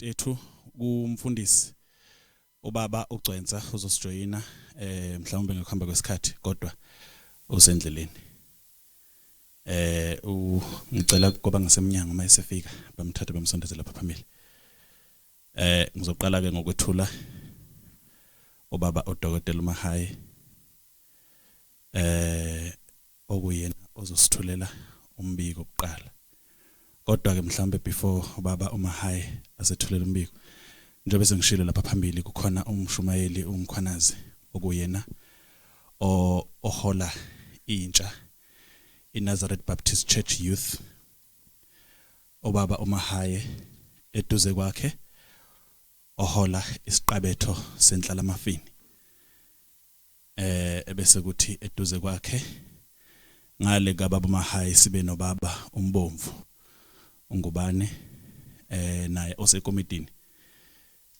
guest ethu kumfundisi ubaba uGcwensa uzosijoyina mhlawumbe ngokuhamba kwesikhathi kodwa usendleleni. Ngicela ngoba ngasemnyango mayesefika bamthatha bamsondezela lapha phambili. Ngizoqala ke ngokwethula ubaba uDokotela uMahayi okuyena ozosithulela umbiko oqala. Kodwa ke mhlambe before ubaba uMahayi asethulela umbiko njengoba sengishilo lapha phambili kukhona umshumayeli umkhwanazi okuyena ohola intsha iNazareth Baptist Church Youth. Ubaba uMahayi eduze kwakhe ohola ISiqabetho seNhlalamafini. Ebese kuthi eduze kwakhe ngale kababa uMahayi sibe nobaba umbomvu ungubane naye osekomitini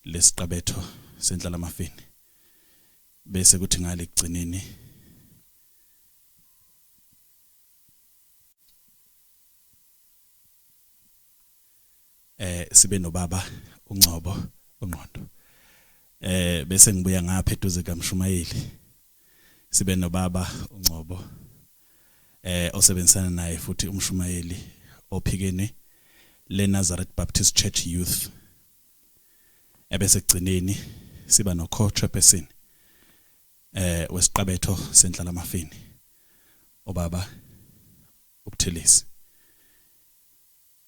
lesiqabetho seNhlalamafini. Bese kuthi ngale kugcineni sibe nobaba uNgcobo uNqondo. Bese ngibuya ngapha eduze kaMshumayeli sibe nobaba uNgcobo osebenzisana naye futhi umshumayeli ophikene leNazareth Baptist Church Youth. Ebese kugcineni siba no co-chairperson wesiqabetho seNhlalamafini ubaba uButhelezi.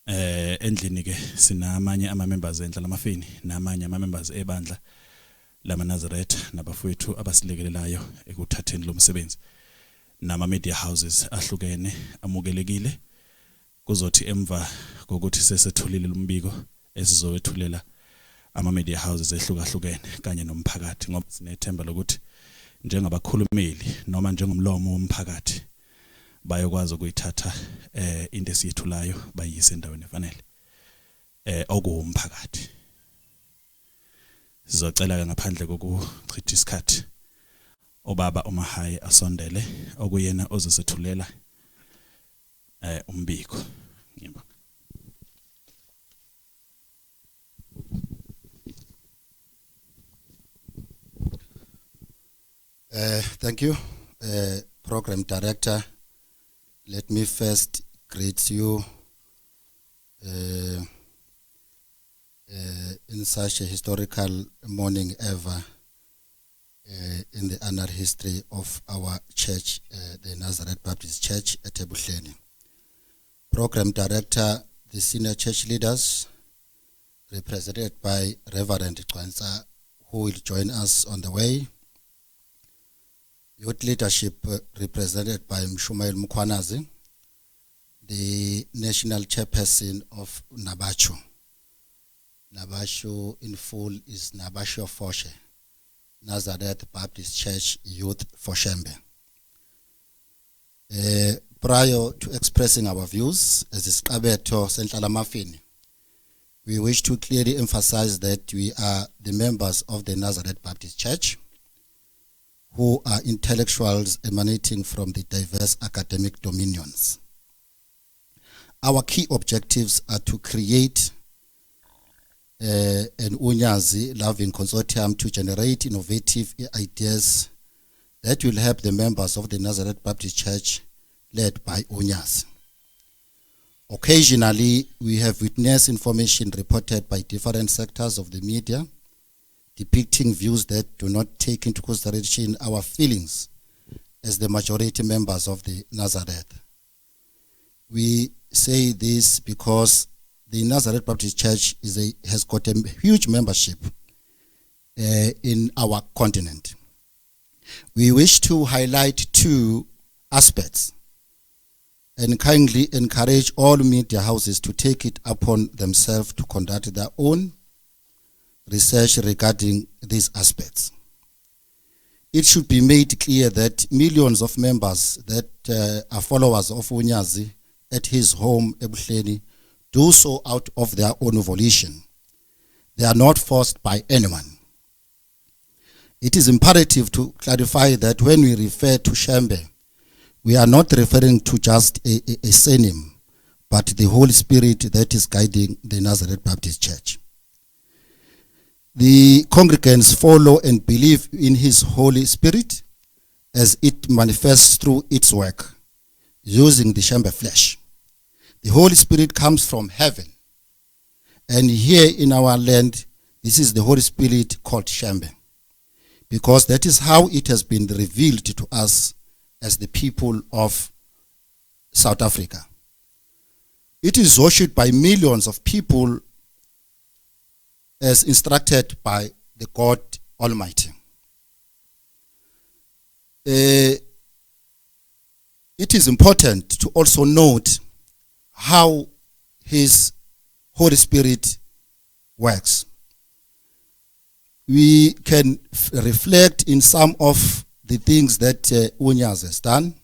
Endlini ke sinamanye ama-members eNhlalamafini namanye ama-members ebandla lamaNazareth nabafowethu abasilekelelayo ekuthatheni lo msebenzi nama-media houses ahlukene amukelekile. Kuzothi emva kokuthi sesethulile umbiko esizowethulela ama-media houses ehlukahlukene kanye nomphakathi ngoba sinethemba lokuthi njengabakhulumeli noma njengomlomo womphakathi bayokwazi ukuyithatha into esiyithulayo bayise endaweni efanele okuwumphakathi. Sizocela ke ngaphandle kokuchitha isikhathi ubaba uMahayi asondele okuyena ozosethulela umbiko. Ngiyabonga. Thank you, Program Director. Let me first greet you in such a historical morning ever in the annal history of our church, the Nazareth Baptist Church at Ebuhleni. Program Director, the senior church leaders, represented by Reverend Gcwensa, who will join us on the way. Youth leadership represented by Mshumayeli Mkhwanazi, the national chairperson of Nabasho. Nabasho in full is Nabasho Foshe, Nazareth Baptist Church Youth for Shembe. Prior to expressing our views as ISiqabetho seNhlalamafini, we wish to clearly emphasize that we are the members of the Nazareth Baptist Church who are intellectuals emanating from the diverse academic dominions. Our key objectives are to create an unyazi-loving consortium to generate innovative ideas that will help the members of the Nazareth Baptist Church led by unyazi. Occasionally, we have witnessed information reported by different sectors of the media depicting views that do not take into consideration our feelings as the majority members of the Nazareth. We say this because the Nazareth Baptist Church has got a huge membership in our continent. We wish to highlight two aspects and kindly encourage all media houses to take it upon themselves to conduct their own research regarding these aspects. It should be made clear that millions of members that are followers of unyazi at his home Ebuhleni do so out of their own volition. They are not forced by anyone. It is imperative to clarify that when we refer to shembe, we are not referring to just a synonym, but the Holy Spirit that is guiding the Nazareth Baptist Church. the congregants follow and believe in his Holy Spirit as it manifests through its work, using the shembe flesh. The Holy Spirit comes from heaven. And here in our land, this is the Holy Spirit called shembe, because that is how it has been revealed to us as the people of South Africa. It is worshipped by millions of people as instructed by the God Almighty. It is important to also note how his Holy Spirit works. We can reflect in some of the things that Unyas has done.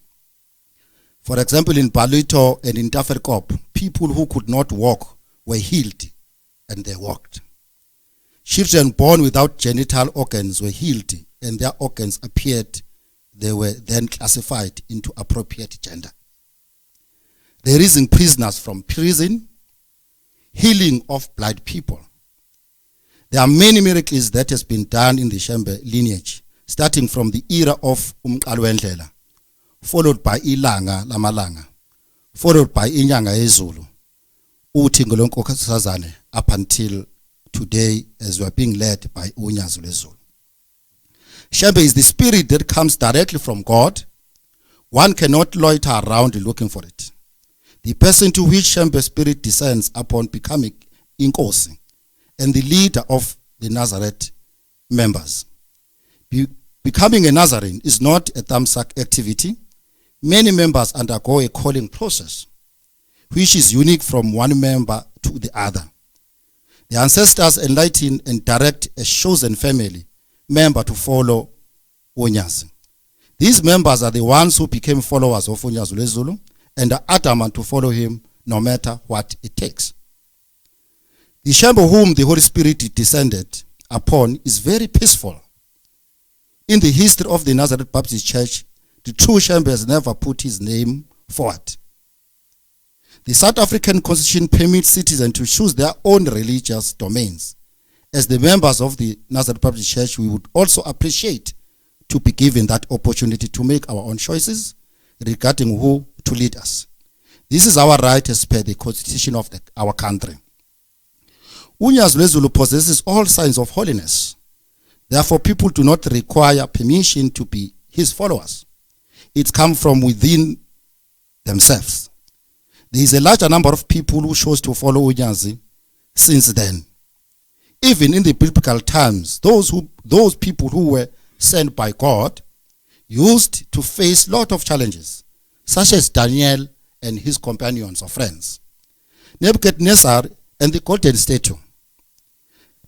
For example, in Palito and in Taferkop, people who could not walk were healed and they walked. Children born without genital organs were healed and their organs appeared. They were then classified into appropriate gender. Releasing prisoners from prison, healing of blind people. There are many miracles that has been done in the Shembe lineage, starting from the era of Umqalwendlela, followed by Ilanga Lamalanga, followed by Inyanga Yezulu, uthi ngolonkosazane, up until today as we are being led by Unyazu Lezulu. Shembe is the spirit that comes directly from God. One cannot loiter around looking for it. The person to which Shembe spirit descends upon becoming Inkosi and the leader of the Nazareth members. Becoming a Nazarene is not a thumbsuck activity. Many members undergo a calling process, which is unique from one member to the other. The ancestors enlighten and direct a chosen family member to follow Unyazi. These members are the ones who became followers of Unyazi Lezulu and are adamant to follow him no matter what it takes. The Shembe whom the Holy Spirit descended upon is very peaceful. In the history of the Nazareth Baptist Church, the true Shembe has never put his name forward. The South African Constitution permits citizens to choose their own religious domains. As the members of the Nazareth Baptist Church, we would also appreciate to be given that opportunity to make our own choices regarding who to lead us. This is our right as per the constitution of our country. Unyazi Lezulu possesses all signs of holiness. Therefore, people do not require permission to be his followers. It comes from within themselves. There is a larger number of people who chose to follow Unyazi since then. Even in the biblical times, those people who were sent by God used to face a lot of challenges, such as Daniel and his companions or friends, Nebuchadnezzar and the golden statue,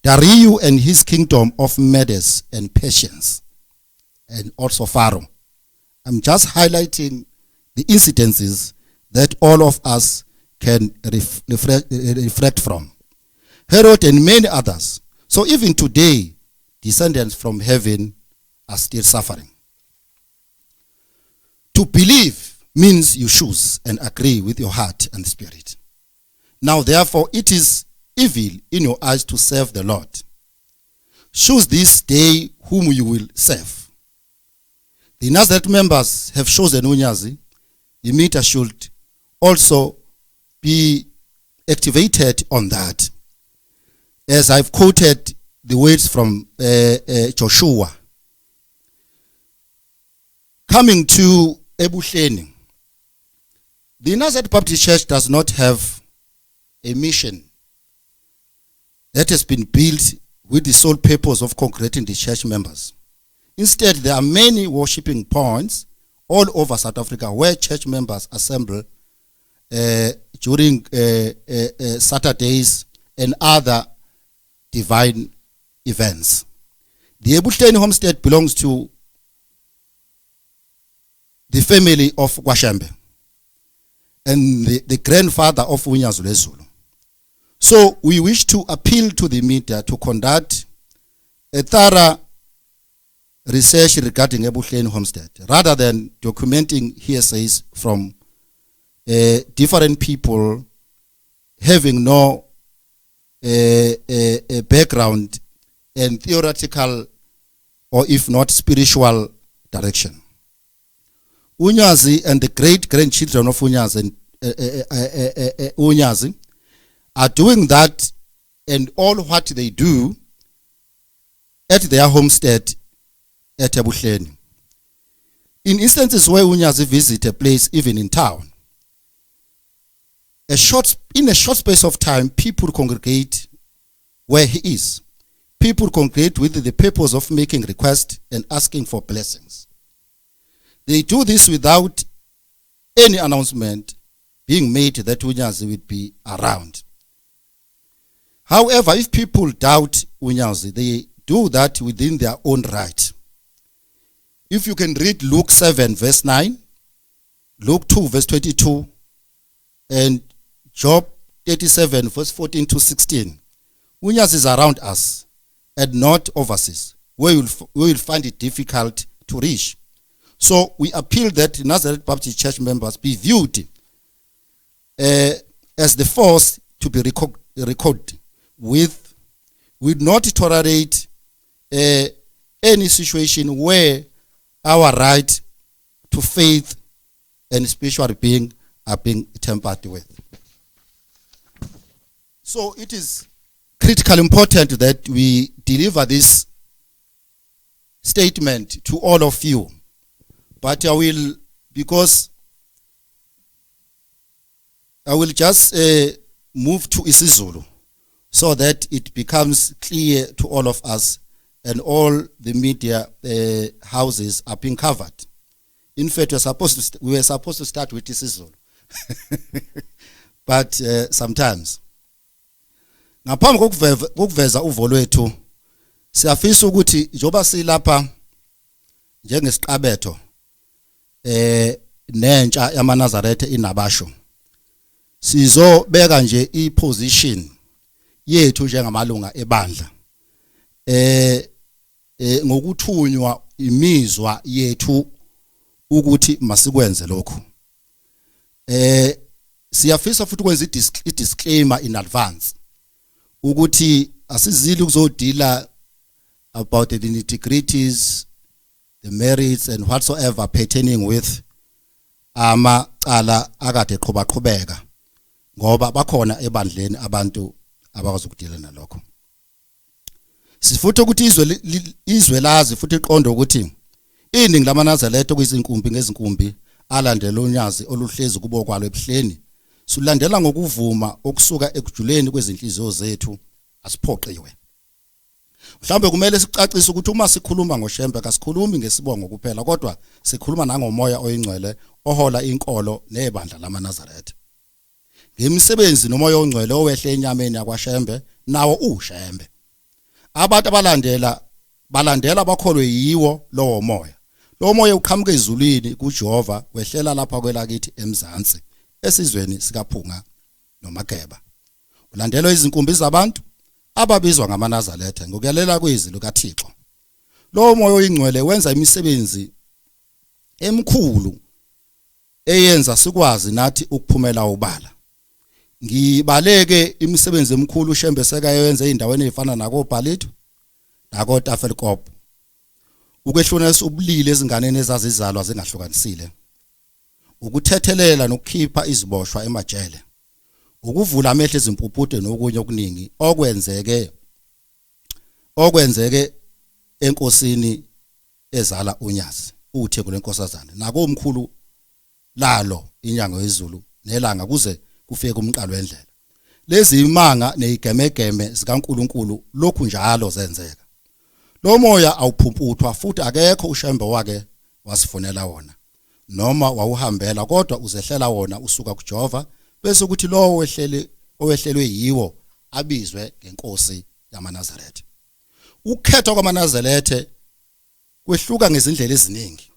Darius and his kingdom of Medes and Persians, and also Pharaoh. I'm just highlighting the incidences that all of us can reflect from. Herod and many others. So even today, descendants from heaven are still suffering. To believe means you choose and agree with your heart and spirit. Now therefore it is evil in your eyes to serve the Lord. Choose this day whom you will serve. The Nazareth members have chosen Unyazi. The meter should also be activated on that. As I've quoted the words from Joshua. Coming to Ebuhleni, the Nazareth Baptist Church does not have a mission that has been built with the sole purpose of congregating the church members. Instead, there are many worshiping points all over South Africa where church members assemble during Saturdays and other divine events. The Ebuhleni homestead belongs to the family of Kwashembe and the grandfather of Unyazi Lezulu. So we wish to appeal to the media to conduct a thorough research regarding Ebuhleni homestead rather than documenting hearsays from different people having no background and theoretical or if not spiritual direction. Unyazi and the great grandchildren of Unyazi and Unyazi are doing that, and all what they do at their homestead at Ebuhleni. In instances where Unyazi visit a place even in town, in a short space of time, people congregate where he is. People congregate with the purpose of making requests and asking for blessings. They do this without any announcement being made that Unyazi would be around. However, if people doubt Unyazi, they do that within their own right. If you can read Luke 7 verse 9, Luke 2 verse 22, and Job 37 verse 14 to 16, Unyazi is around us and not overseas, where we will find it difficult to reach. So we appeal that Nazareth Baptist Church members be viewed as the force to be recorded with. We not tolerate any situation where our right to faith and spiritual being are being tampered with. So it is critically important that we deliver this statement to all of you. But I will just move to isiZulu so that it becomes clear to all of us, and all the media houses are being covered. In fact, we were supposed to start with isiZulu. But sometimes ngaphambi kokuveza uvo lwethu siyafisa ukuthi njoba silapha njengesiqabetho nentsha yamaNazaretha inabasho, sizobeka nje iposition yethu njengamalunga ebandla ngokuthunywa imizwa yethu ukuthi masikwenze lokho. Siyafisa futhi ukwenza i-disclaimer in advance ukuthi asizili ukuzodila about the nitty-gritties, the merits and whatsoever pertaining with amacala akade qhubeka ngoba bakhona ebandleni abantu abakwazi ukudila nalokho. Sifuthe ukuthi izwe lazi futhi iqonde ukuthi iningi lamaNazaretha kuyizinkumbi ngezinkumbi alandela Unyazi oluhlezi kubo kwalo ebuhleni, silandela ngokuvuma okusuka ekujuleni kwezinhliziyo zethu asiphoqiwe. Mhlawumbe kumele sicacise ukuthi uma sikhuluma ngoshembe kasikhulumi ngesibongo kuphela, kodwa sikhuluma nangomoya oyingcwele ohola inkolo nebandla lamaNazaretha. Ngemisebenzi nomoya ongcwele owehle enyameni yakwaShembe nawo uShembe. Abantu balandela bakholwe yiwo lowo moya. Lowo moya uqhamuke ezulwini kuJehova wehlela lapha kwelakithi eMzansi esizweni sikaPhunga noMageba. Ulandelwa izinkumbi zabantu ababizwa ngamaNazaretha ngokuyalela kwezwi likaThixo. Lowo moya oyingcwele wenza imisebenzi emkhulu eyenza sikwazi nathi ukuphumela ubala. Ngibaleke imisebenzi emkhulu uShembe sekayenza endaweni ezifana nakoBhalithu nakoTafelkop, ukwehlonisa ubulili ezinganeni ezazizalwa zingahlukanisile, ukuthethelela nokukhipha iziboshwa emajele, ukuvula amehlo ezimpuphute nokunye okuningi okwenzeke enkosini ezala Unyazi uTheko lenkosazana nako omkhulu lalo inyango yezulu nelanga kuze kufike umqalo wendlela. Lezi imanga neyigemegeme zikaNkuluNkulu lokhu njalo zenzeka. Lo moya awuphumputhwa futhi akekho uShembe wake wasifonela wona noma wawuhambela, kodwa uzehlela wona usuka kuJehova, bese ukuthi lo owehlelwe yiwo abizwe ngenkosi yamaNazaretha. Ukukhethwa kwamaNazaretha kwehluka ngezindlela eziningi.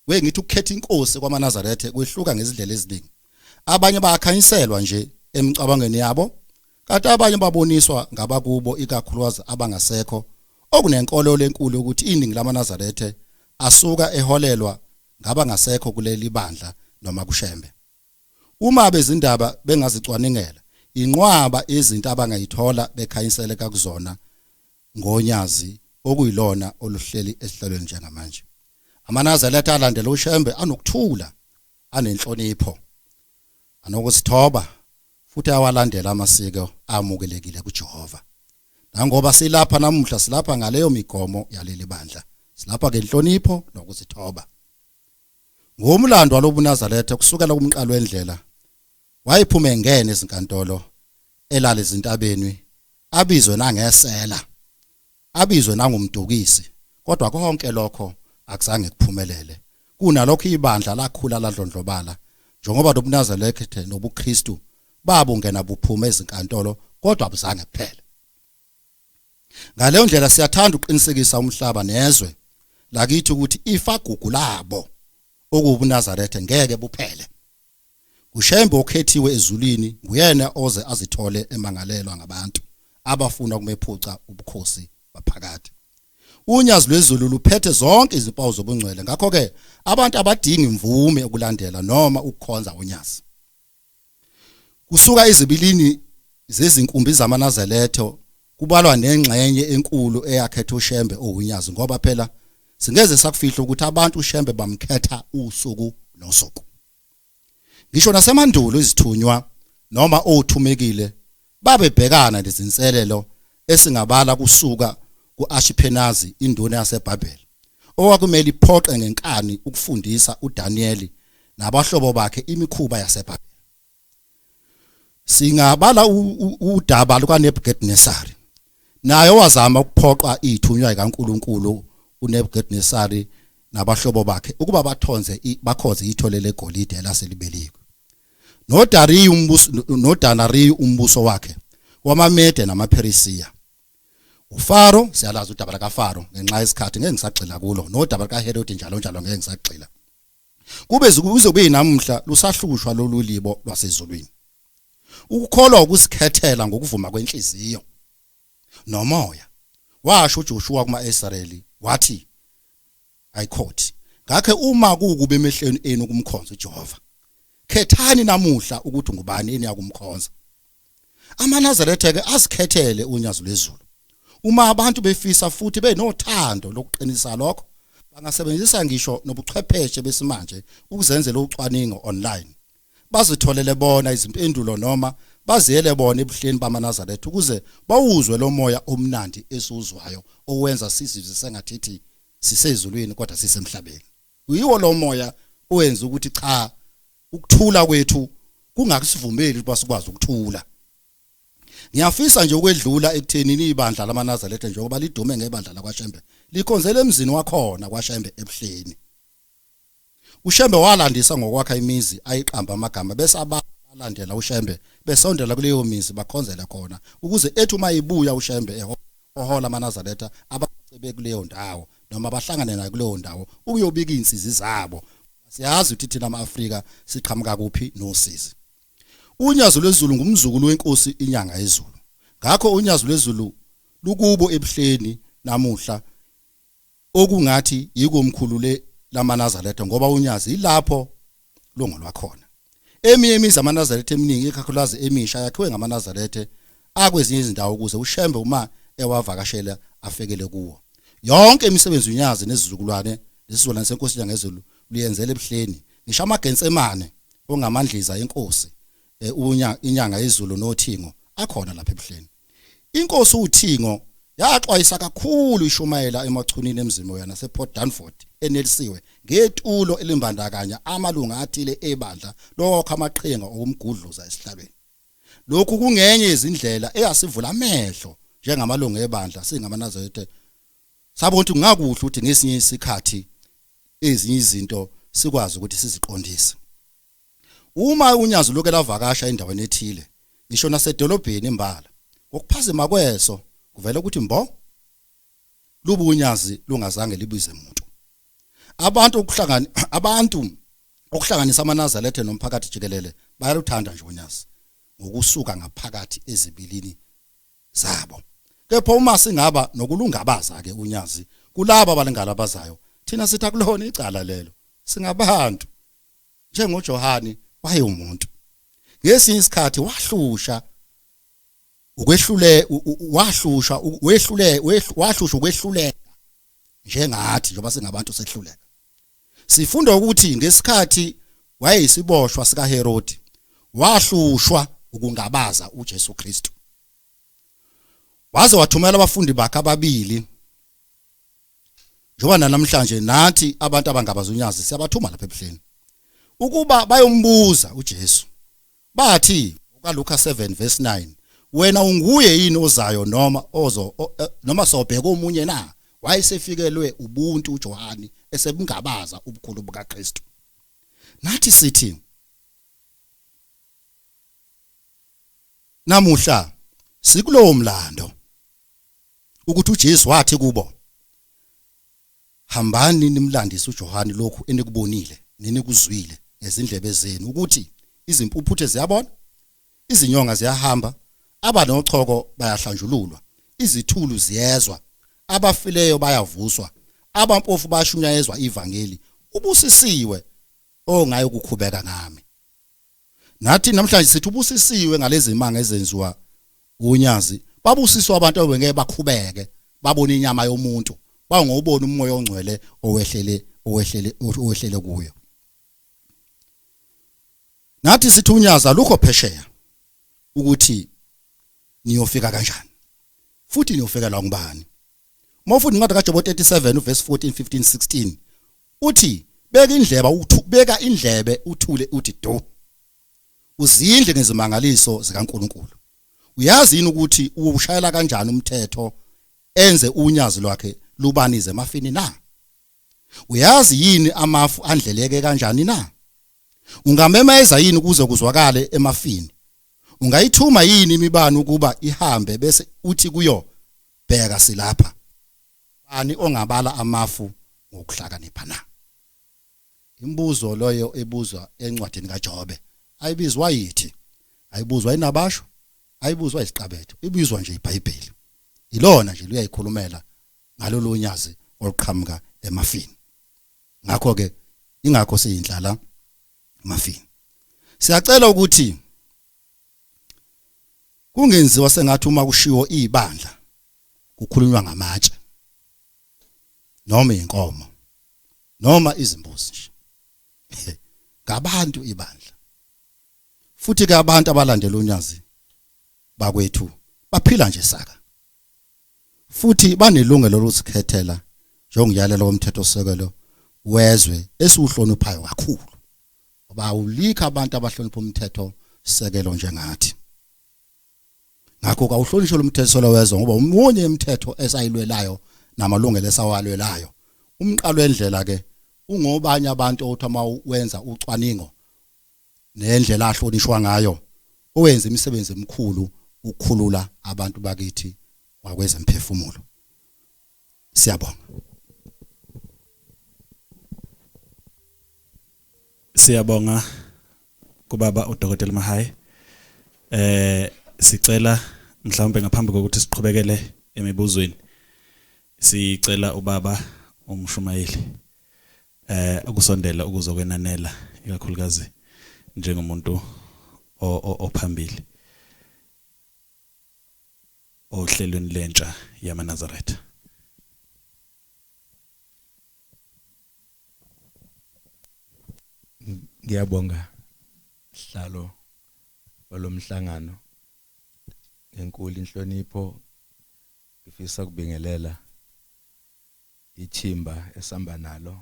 Ngithi ukukhetha inkosi kwamaNazaretha kwehluka ngezindlela eziningi. Abanye bayakhanyiselwa nje emicabangweni yabo, kanti abanye baboniswa ngabakubo ikakhulukazi abangasekho okunenkolo lenkulu ukuthi iningi lamaNazaretha asuka eholelwa ngabangasekho kuleli bandla noma kuShembe. Uma bezindaba bengazicwaningela inqwaba izinto abangayithola bekhanyiseleka kuzona ngonyazi okuyilona oluhleli esihlalweni njengamanje. AmaNazaretha alandela uShembe anokuthula, anenhlonipho, anokusithoba futhi awalandela amasiko amukelekile kuJehova. Nangoba silapha namuhla silapha ngaleyo migomo yaleli bandla. Silapha ngenhlonipho nokusithoba. Ngomlando walobuNazaretha kusukela kumqalo wendlela wayephuma engene ezinkantolo elale izintabeni abizwe nangesela, abizwe nangumdukisi, kodwa konke lokho akuzange kuphumelele. Kunalokho ibandla lakhula ladlondlobala njengoba lobuNazaretha nobuKristu babungena buphuma ezinkantolo kodwa abuzange kuphele. Ngaleyo ndlela siyathanda uqinisekisa umhlaba nezwe lakithi ukuthi ifagugu labo okubuNazaretha ngeke buphele. uShembe okhethiwe ezulwini nguyena oze azithole emangalelwa ngabantu abafuna ukumephuca ubukhosi baphakade. Unyazi lwezulu luphethe zonke izimpawu zobungcwele, ngakho ke abantu abadinga imvume ukulandela noma ukukhonza unyazi. Kusuka izibilini zezinkumbi zamaNazaretha kubalwa nengxenye enkulu eyakhetha uShembe owunyazi, ngoba phela singeze sakufihla ukuthi abantu uShembe bamkhetha usuku nosuku. Ngisho nasemandulo izithunywa noma othumekile babebhekana lezinselelo esingabala kusuka kuAshpenazi induna yaseBhabheli, okwakumele iphoqe ngenkani ukufundisa uDanieli nabahlobo bakhe imikhuba yaseBhabheli. Singabala udaba lukaNebukadnesari, naye wazama ukuphoqa izithunywa zikaNkulunkulu uNebukadnesari nabahlobo bakhe ukuba bakhonze ithole legolide elaselibeliwe. noDanariyu umbuso wakhe wamaMede namaPheresiya. uFaro siyalazi udaba lakaFaro ngenxa yesikhathi ngeke ngisagxila kulo, nodaba likaHerodi njalo njalo ngeke ngisagxila. Kuze namuhla lusahlushwa lolu libo lwasezulwini. Ukukholwa ukusikhethela ngokuvuma kwenhliziyo nomoya. Washo uJoshua kuma-Israyeli wathi, I quote, ngakhe uma kukube emehlweni enu kumkhonza uJehova, khethani namuhla ukuthi ngubani eniyakumkhonza. AmaNazaretha ke asikhethele unyazi lwezulu. Uma abantu befisa futhi benothando lokuqinisa lokho, bangasebenzisa ngisho nobuchwepheshe besimanje ukuzenzela ucwaningo online. Bazitholele bona izimpendulo noma baziyele bona ebuhleni bamaNazaretha ukuze bawuzwe lo moya omnandi esuzwayo owenza sizizwe sengathi sisezulwini kodwa sisemhlabeni. Uyiwo lo moya owenza ukuthi cha, ukuthula kwethu kungakusivumeli ukuba sikwazi ukuthula. Ngiyafisa nje ukwedlula ekuthenini ibandla lamaNazaretha njengoba lidume ngebandla lakwaShembe likhonzele emzini wakhona kwaShembe ebuhleni. uShembe walandisa ngokwakha imizi ayiqamba amagama bese abalandela uShembe besondela kuleyo mizi bakhonzela khona ukuze ethi uma ibuya uShembe ehola amaNazaretha abacebe kuleyo ndawo noma bahlangane naye kuleyo ndawo ukuyobika insizi zabo. Siyazi ukuthi thina amaAfrika siqhamuka kuphi nosizi. Unyazi lwezulu ngumzukulu wenkosi inyanga yezulu. Ngakho unyazi lwezulu lukubo ebuhleni namuhla okungathi yikomkhulule lamaNazaretha ngoba unyazi ilapho longolwakhona. Eminye imizi amaNazaretha eminingi ikakhulukazi emisha yakhiwe ngamaNazaretha akwezinye izindawo ukuze uShembe uma ewavakashela afekele kuwo. Yonke imisebenzi unyazi nezizukulwane lesizwana senkosi inyanga yezulu luyenzele ebuhleni. Ngisho amagensemane ongamandliza enkosi inyanga yezulu noThingo akhona lapha ebuhleni. Inkosi uThingo yaxwayisa kakhulu ishumayela emachunini emzimo yana sePort Danford enelisiwe ngetulo elimbandakanya amalunga athile ebandla lokho amaqhinga okumgudluza esihlalweni. Lokhu kungenye izindlela eyasivula amehlo njengamalunga ebandla singamaNazaretha. Sabona ukuthi kungakuhle ukuthi ngesinye isikhathi ezinye izinto sikwazi ukuthi siziqondise. Uma unyazi loke lavakasha endaweni ethile ngisho nasedolobheni imbala ngokuphazima kweso kuvela ukuthi mbo lubu unyazi lungazange libize umuntu. Abantu okuhlanganisa amaNazaretha nomphakathi jikelele bayaluthanda nje unyazi ngokusuka ngaphakathi ezibilini zabo. Kepha uma singaba nokulungabaza ke unyazi kulabo abalingalabazayo, thina sitha kulona icala lelo singabantu njengoJohane wayeumuntu. Ngesinye isikhathi wahlusha wahlusha ukwehluleka njengathi njengoba singabantu sehluleka. Sifunda ukuthi ngesikhathi wayeyisiboshwa sika Herod wahlushwa ukungabaza uJesu Kristu. Waze wathumela abafundi bakhe ababili. Njengoba namhlanje nathi abantu abangabaza unyazi siyabathuma lapha ebuhleni ukuba bayombuza uJesu. Bathi kaLuka 7 verse 9, wena unguye yini ozayo noma sobheka omunye na? Wayesefikelwe ubuntu uJohani esebungabaza ubukhulu bukaKristu. Nathi sithi namuhla sikulowo mlando ukuthi uJesu wathi kubo, hambani nimlandise uJohani lokhu enikubonile nenikuzwile ngezindlebe zenu ukuthi izimpuphuthe ziyabona, izinyonga ziyahamba, abanochoko bayahlanjululwa, izithulu ziyezwa, abafileyo bayavuswa, abampofu bayashunyayezwa ivangeli. Ubusisiwe ongayi ukukhubeka ngami. Nathi namhlanje sithi ubusisiwe ngalezi imanga ezenziwa unyazi. Babusiswa abantu abengeke bakhubeke babona inyama yomuntu, bangobona umoya ongcwele owehlele kuyo. Nathi sithi unyazi alukho phesheya ukuthi niyofika kanjani futhi niyofika la ngubani. Mawufunda incwadi kaJobe 37 verse 14 15 16 uthi beka indlebe uthule uthi do, uzindle ngezimangaliso zikaNkulunkulu. Uyazi yini ukuthi ushayela kanjani umthetho enze unyazi lwakhe lubanize emafini na? Uyazi yini amafu andleleke kanjani na? Ungamemeza yini ukuze kuzwakale emafini? Ungayithuma yini imibani ukuba ihambe bese uthi kuyo bheka silapha? Bani ongabala amafu ngokuhlakanipha na? Imbuzo loyo ebuzwa encwadini kaJobe ayibizwa yithi, ayibuzwa inabasho, ayibuzwa ISiqabetho, ibizwa nje iBhayibheli. Ilona nje liyayikhulumela ngalolu nyazi oluqhamuka emafini. Ngakho ke ingakho seNhlala mafini. Siyacela ukuthi kungenziwa sengathi uma kushiwo ibandla kukhulunywa ngamatshe noma inkomo noma izimbuzi nje. Ngabantu ibandla. Futhi ke abantu abalandela unyazi bakwethu baphila nje saka. Futhi banelungelo lokuzikhethela njengokuyalela komthetho sekelo wezwe esiuhloniphayo kakhulu. Ngoba ulikho abantu abahlonipha umthetho sekelo njengathi. Ngakho kawuhlonishwe lo mthetho sekelo wezwe ngoba umunye imithetho esayilwelayo namalungelo esawalwelayo. Umqalo wendlela ke ungobanye abantu othi uma wenza ucwaningo nendlela ahlonishwa ngayo owenza imisebenzi emikhulu ukukhulula abantu bakithi kwakwezemphefumulo. Siyabonga. Siyabonga kubaba uDokotela Mahayi. Sicela mhlawumbe ngaphambi kokuthi siqhubekele emibuzweni sicela ubaba uMshumayeli ukusondela ukuzokwenanela ikakhulukazi njengomuntu ophambili ohlelweni lentsha yamaNazaretha. Ngiyabonga sihlalo walomhlangano ngenkulu inhlonipho. Ngifisa kubingelela ithimba esamba nalo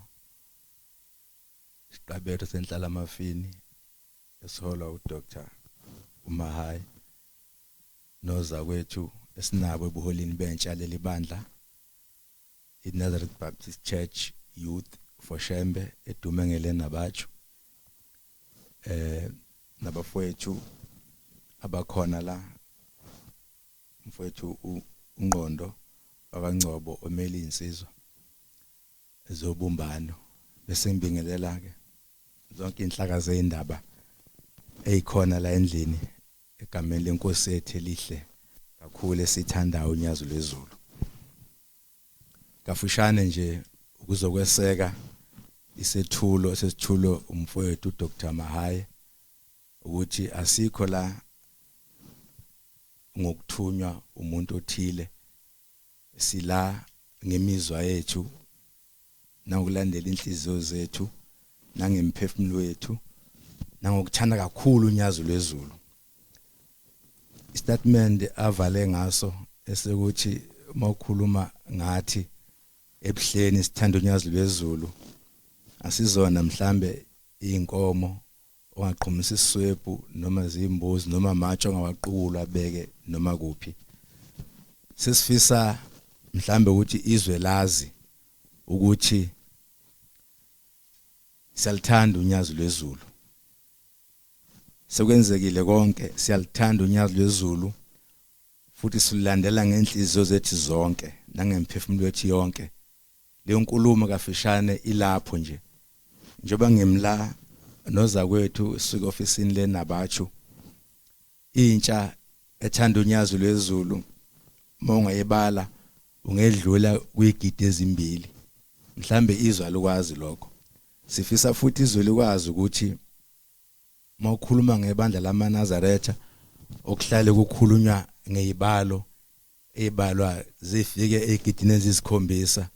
ISiqabetho seNhlalamafini esiholwa uDr. Mahayi noza kwethu esinabo ebuholini bentsha leli bandla iNazareth Baptist Church Youth for Shembe edumengele nabatsho nabafowethu abakhona la, mfowethu uNgqondo bakaNgcobo omeli insizwa ezobumbano, bese ngibingelela ke zonke inhlaka zeindaba ezikhona la endlini egameni lenkosi yethu elihle kakhulu esithandayo unyazo lwezulu. Kafushane nje ukuzokweseka isithulo umfowethu uDr. Mahayi ukuthi asikho la ngokuthunywa umuntu othile sila ngemizwa yethu nangokulandela inhliziyo zethu nangemphefumulo wethu nangokuthanda kakhulu unyazo lwezulu. Statement avale ngaso esekuthi mawukhuluma ngathi ebuhleni sithanda unyazo lwezulu asizona mhlambe inkomo ongaqhumisa isiswebhu noma zimbuzi noma amatshe ongawaqulu abeke noma kuphi. Sesifisa mhlambe ukuthi izwe lazi ukuthi siyalithanda unyazo lwezulu. Sekwenzekile konke siyalithanda unyazo lwezulu futhi silandela ngenhliziyo zethu zonke nangemphefumulo wethu yonke. Leyo nkulumo kafishane ilapho nje. Njoba ngimla noza kwethu sisuka ofisini lenabachu intsha ethanda unyazo lwezulu mongayebala ungedlula kwigidi ezimbili. Mhlambe izwa lokwazi lokho. Sifisa futhi izwe likwazi ukuthi mawukhuluma ngebandla lamaNazaretha okuhlale kukhulunywa ngezibalo ezibalwa zifike egidini ezisikhombisa.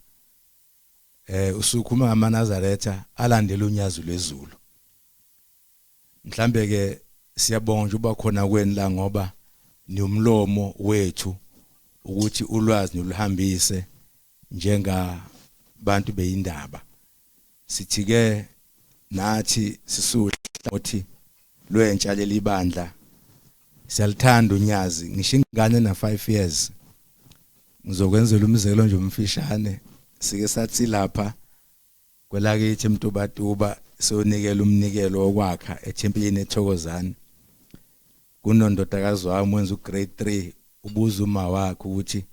Usukhuluma ngamaNazaretha alandela unyazo lwezulu. Mhlambe ke siyabonga nje uba khona kweni la ngoba ni umlomo wethu ukuthi ulwazi noluhambise njenga bantu beyindaba. Sithi ke nathi sisuhla ukuthi lwentsha lelibandla siyalithanda unyazi. Ngisho ingane na 5 years ngizokwenzela umzekelo nje umfishane sike sathi lapha kwelakithi eMtubatuba sonikela umnikelo wokwakha eThempelini eThokozani. Kunondodakazi wami wenza ugrade 3 ubuza uma wakhe ukuthi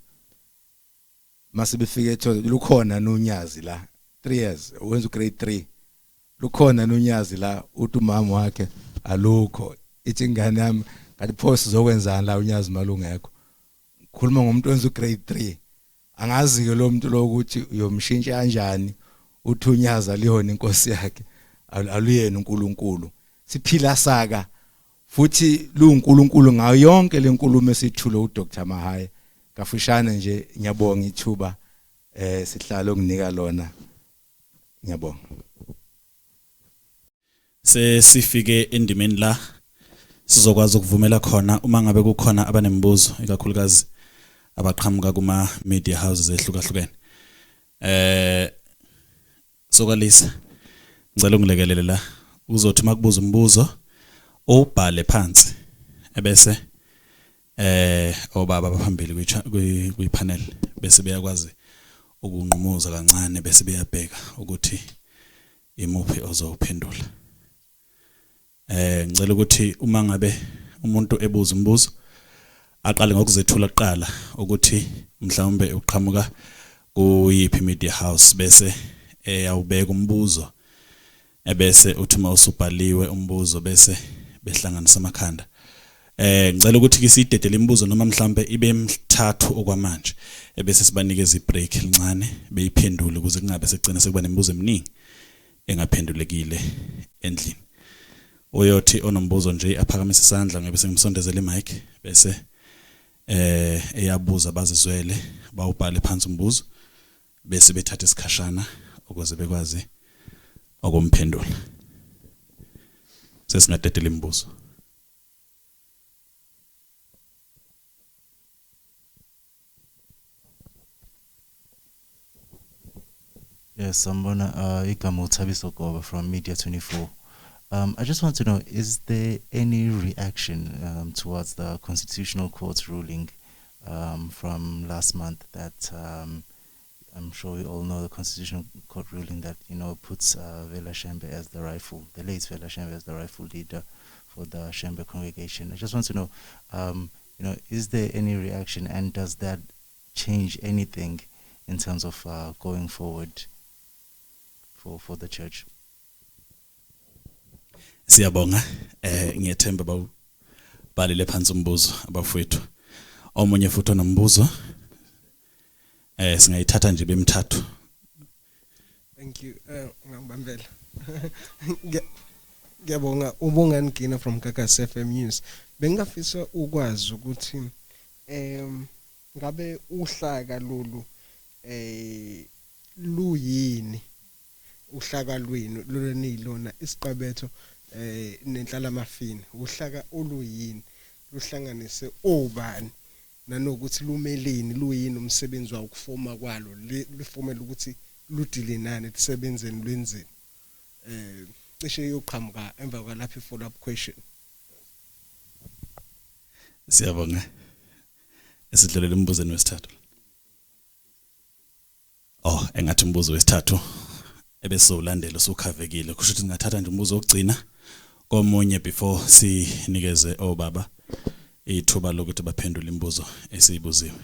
masibefike ethola lukhona nonyazi la 3 years wenza ugrade 3 lukhona nonyazi la uthi umama wakhe alukho. Ithi ingane yami kanti pho sizokwenzana la unyazi malungekho. Khuluma ngomuntu wenza ugrade 3 angazi ke lo muntu lo ukuthi uyomshintsha kanjani uthi unyaza liyona inkosi yakhe aluyena uNkulunkulu. Siphila saka futhi luNkulunkulu ngayo yonke lenkulumo esithulo uDr Mahaye. Kafushane nje ngiyabonga ithuba sihlalo nginika lona. Ngiyabonga. Sifike endimeni la sizokwazi ukuvumela khona uma ngabe kukhona abanembuzo ikakhulukazi abaqhamuka kuma media houses ehlukahlukene. Sokalisa ngicela ungilekelele la uzothi makubuza umbuzo ubhale phansi ebese obaba abaphambili kwipanel bese beyakwazi ukunqumuza kancane bese beyabheka ukuthi imuphi ozowuphendula. Ngicela ukuthi uma ngabe umuntu ebuza umbuzo aqale ngokuzethula kuqala ukuthi mhlawumbe uqhamuka kuyiphi media house bese awubeka umbuzo ebese uthuma usubhaliwe umbuzo bese behlanganisa amakhanda. Ngicela ukuthi kisidedele imibuzo noma mhlawumbe ibe mithathu okwamanje ebese sibanikeza ibreak lincane beyiphendule ukuze kungabe sekugcina sekuba nemibuzo eminingi engaphendulekile endlini. Uyothi onombuzo nje aphakamise isandla ngabe sengimsondezela imic bese eyabuza bazizwele bawubhale phansi umbuzo bese bethatha isikhashana ukuze bekwazi ukumphendula. Sesingadedela imibuzo. Yes, Sambona ISiqabetho from Media 24. I just want to know, is there any reaction towards the Constitutional Court's ruling from last month that I'm sure we all know the Constitutional Court ruling that, puts Vela Shembe as the late Vela Shembe as the rightful leader for the Shembe congregation. I just want to know, is there any reaction and does that change anything in terms of going forward for the church? Siyabonga ngiyethemba bawubhalile phansi umbuzo abafowethu. Omunye futhi onombuzo singayithatha nje bemithathu. Thank you. Ngibambela. Ngiyabonga ubongani Gina from Kakasi FM News. Bengafisa ukwazi ukuthi ngabe uhlaka lolu luyini uhlaka lwini lolunilona ISiqabetho neNhlalamafini uhlaka oluyini luhlanganise obani nanokuthi lumeleni luyini umsebenzi wawo ukufoma kwalo lifomela ukuthi ludile nani lisebenzeni lwenzeni cishe yoqhamuka emva kwalapha i-follow up question. Siyabonga. Esidlulela embuzweni wesithathu. Engathi umbuzo wesithathu ebese ulandela usukhavekile kusho ukuthi ngingathatha nje umbuzo wokugcina komunye before sinikeze obaba ithuba lokuthi baphendule imibuzo esiyibuziwe.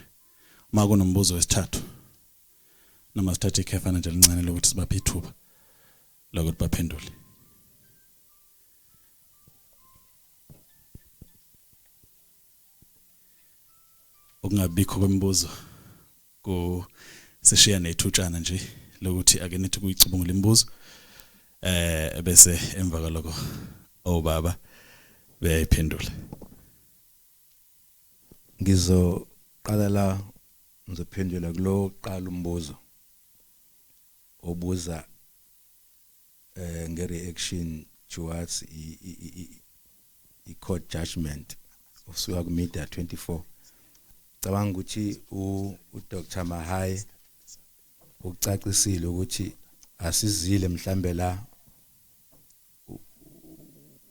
Uma kunombuzo wesithathu noma sithathe ikhefana nje lincane lokuthi sibaphe ithuba lokuthi baphendule. Ukungabikho kwemibuzo ku sishiya nethutshana nje lokuthi ake nithi kuyicubungula imibuzo bese emva kwaloko obaba beyiphendula. Ngizoqala la ngizophendula kulo qala umbuzo obuza ngereaction towards i-court judgment osuka ku media 24. Cabanga ukuthi uDr Mahai ucacisile ukuthi asizile mhlambe la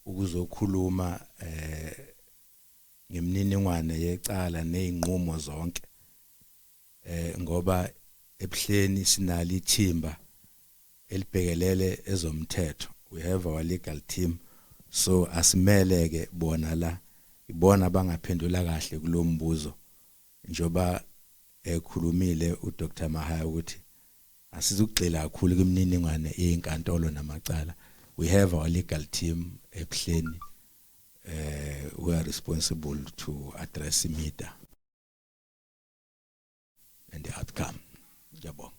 ukuzokhuluma ngemininingwane yecala nezinqumo zonke ngoba ebuhleni sinali ithimba elibhekelele ezomthetho. We have our legal team, so asimeleke bona la ibona bangaphendula kahle kulombuzo njoba ekhulumile uDr Mahaya ukuthi asizugxila kakhulu kwimininingwane yezinkantolo namacala. We have our legal team ebuhleni who are responsible to address the matter and the outcome. Jabong.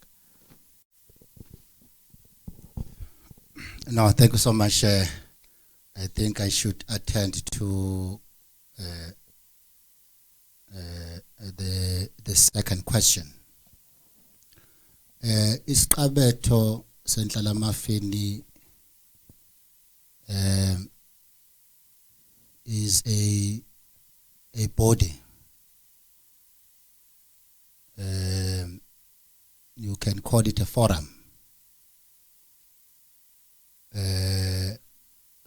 No, thank you so much. I think I should attend to the second question. ISiqabetho seNhlalamafini is a body. You can call it a forum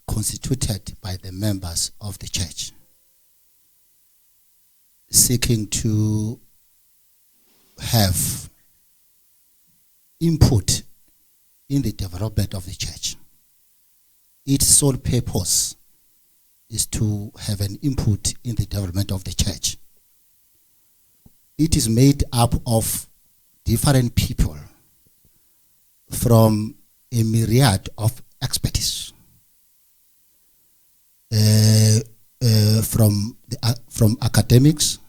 constituted by the members of the church seeking to have input in the development of the church. Its sole purpose is to have an input in the development of the church. It is made up of different people from a myriad of expertise, from academics,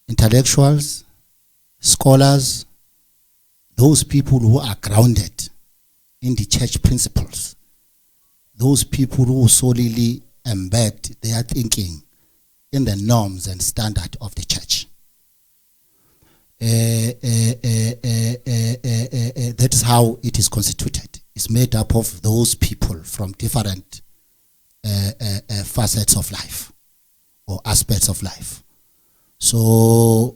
intellectuals, scholars, those people who are grounded in the church principles, those people who solely embed their thinking in the norms and standard of the church. That is how it is constituted. It's made up of those people from different facets of life or aspects of life. So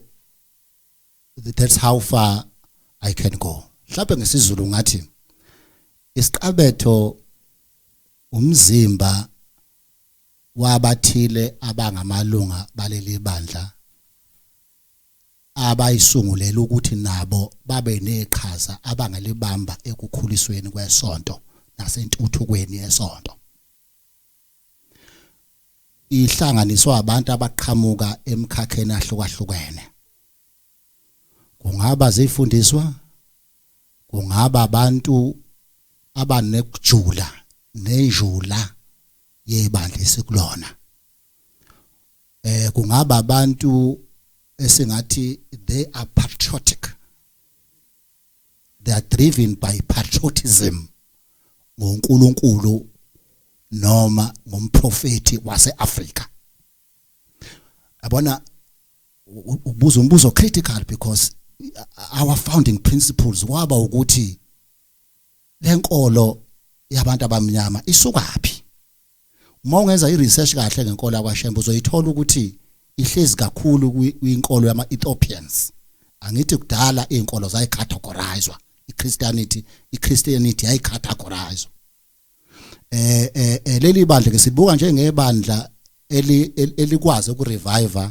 that's how far I can go. Mhlawumbe ngesizulu ngathi ISiqabetho umzimba wabathile abangamalunga baleli bandla abayisungulela ukuthi nabo babe neqhaza abangalibamba ekukhulisweni kwesonto nasentuthukweni yesonto. Ihlanganiswa abantu abaqhamuka emkhakheni ahlukahlukene. Kungaba zifundiswa, kungaba abantu abanekujula nenjula yebandla esikulona. Kungaba abantu esingathi they are patriotic. They are driven by patriotism ngoNkulunkulu noma ngomprofeti wase-Afrika. Abona ubuzo umbuzo critical because our founding principles waba ukuthi lenkolo yabantu abamnyama isukaphi. Uma ungenza iresearch kahle ngenkolo yakwaShembe uzoyithola ukuthi ihlezi kakhulu kwinkolo yama-Ethiopians. Angithi kudala izinkolo zayicategorizewa, iChristianity yayicategorized. Leli bandla ke sibuka njengebandla elikwazi ukurevive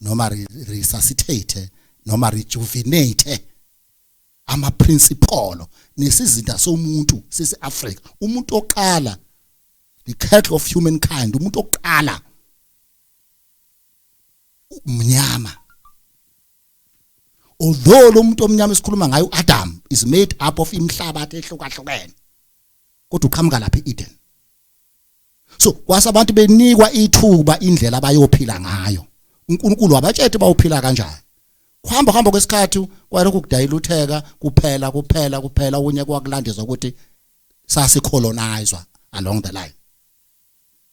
noma resuscitate noma rejuvenate ama principle nesizinda somuntu sise-Africa. Umuntu oqala, the cattle of humankind, umuntu oqala umnyama. Although lo muntu omnyama esikhuluma ngayo Adam is made up of imhlabathi ehlukahlukene, kodwa uqhamuka lapha eEden. So kwasabantu benikwa ithuba indlela abayophila ngayo. uNkulunkulu wabatshela bawuphila kanjani. Kuhamba kwesikhathi kwalokhu kudayilutheka kuphela unye kwakulandezwa ukuthi sasicolonized along the line.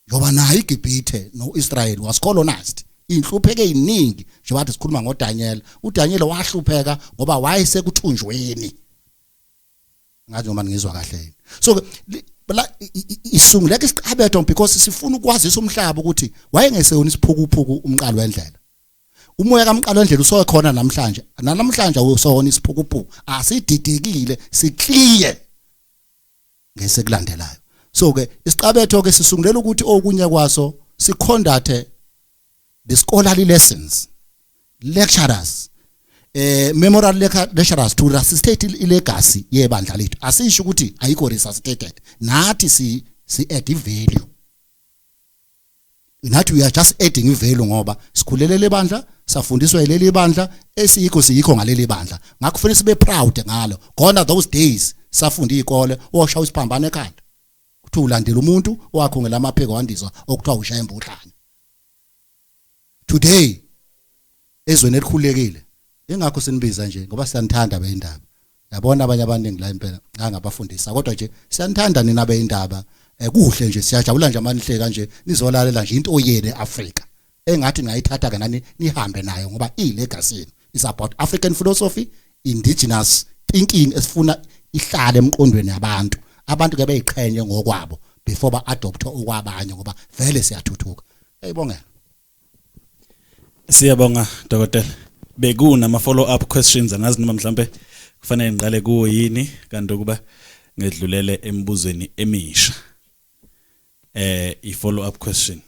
Ngoba nayo iGibhithe noIsrael was colonized. Inhlupheke eziningi nje bathi sikhuluma ngoDaniel. uDaniel wahlupheka ngoba wayesekuthunjweni. Ngathi noma ngizwa kahle. So isunguleka isiqabetho because sifuna ukwazisa umhlaba ukuthi wayengeyona isiphukuphuku umqalo wendlela. Umoya kaMqalo wendlela usokhona namhlanje. Namhlanje usona isiphukuphuku. Asididekile, sikliye ngesekulandelayo. So ke isiqabetho ke sisungulela ukuthi okunye kwaso siconduct the scholarly lessons, lecturers, memorial lecturers to resuscitate ilegacy yebandla lethu. Asisho ukuthi ayikho resuscitated. Nathi si add value. Nathi we are just adding value ngoba sikhulele lebandla, safundiswa yileli bandla, esiyikho ngaleli bandla. Ngakho kufanele sibe proud ngalo. Gone those days safunda izikole oshawa isiphambano ekhanda. Kuthi ulandela umuntu wakho ngelamapheko wandizwa okuthiwa ushayembe uhlanya. Today ezweni elikhulekile engakho sinibiza nje ngoba siyanthanda beindaba. Yabona abanye abaningi la impela ngangabafundisa kodwa nje siyanthanda nina beindaba. Kuhle nje siyajabula nje amanihle kanje nizolalela nje into oyene eAfrica engathi ngayithatha ke nani nihambe nayo ngoba ilegacy is about African philosophy, indigenous thinking esifuna ihlale emqondweni yabantu. Abantu ke beyiqhenye ngokwabo before ba adopt okwabanye ngoba vele siyathuthuka. Eyibongela. Siyabonga Dokotela. Bekuna ama follow up questions angazi noma mhlambe kufanele ngiqale kuwo yini kanti ukuba ngedlulele emibuzweni emisha. I follow up question.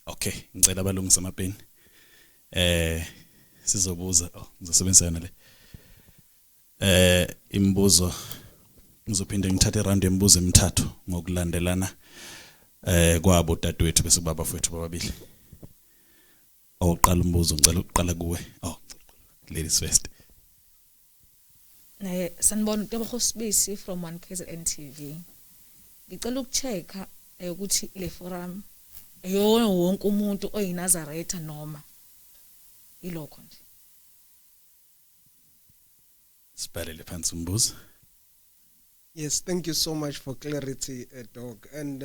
Okay, ngicela abalungisa amapeni. Sizobuza ngizosebenzisa yona le. Imibuzo ngizophinde ngithathe round yemibuzo emithathu ngokulandelana kwabo dadewethu bese kuba bafowethu bababili. Oqala umbuzo ngicela uqala kuwe. Ladies first. Sanibona Tebogo Sibisi from 1KZN TV. Ngicela ukuchecka ukuthi le forum eyona wonke umuntu oyinazaretha noma ilokho nje. Sibhalele phansi umbuzo. Yes, thank you so much for clarity, Doc. And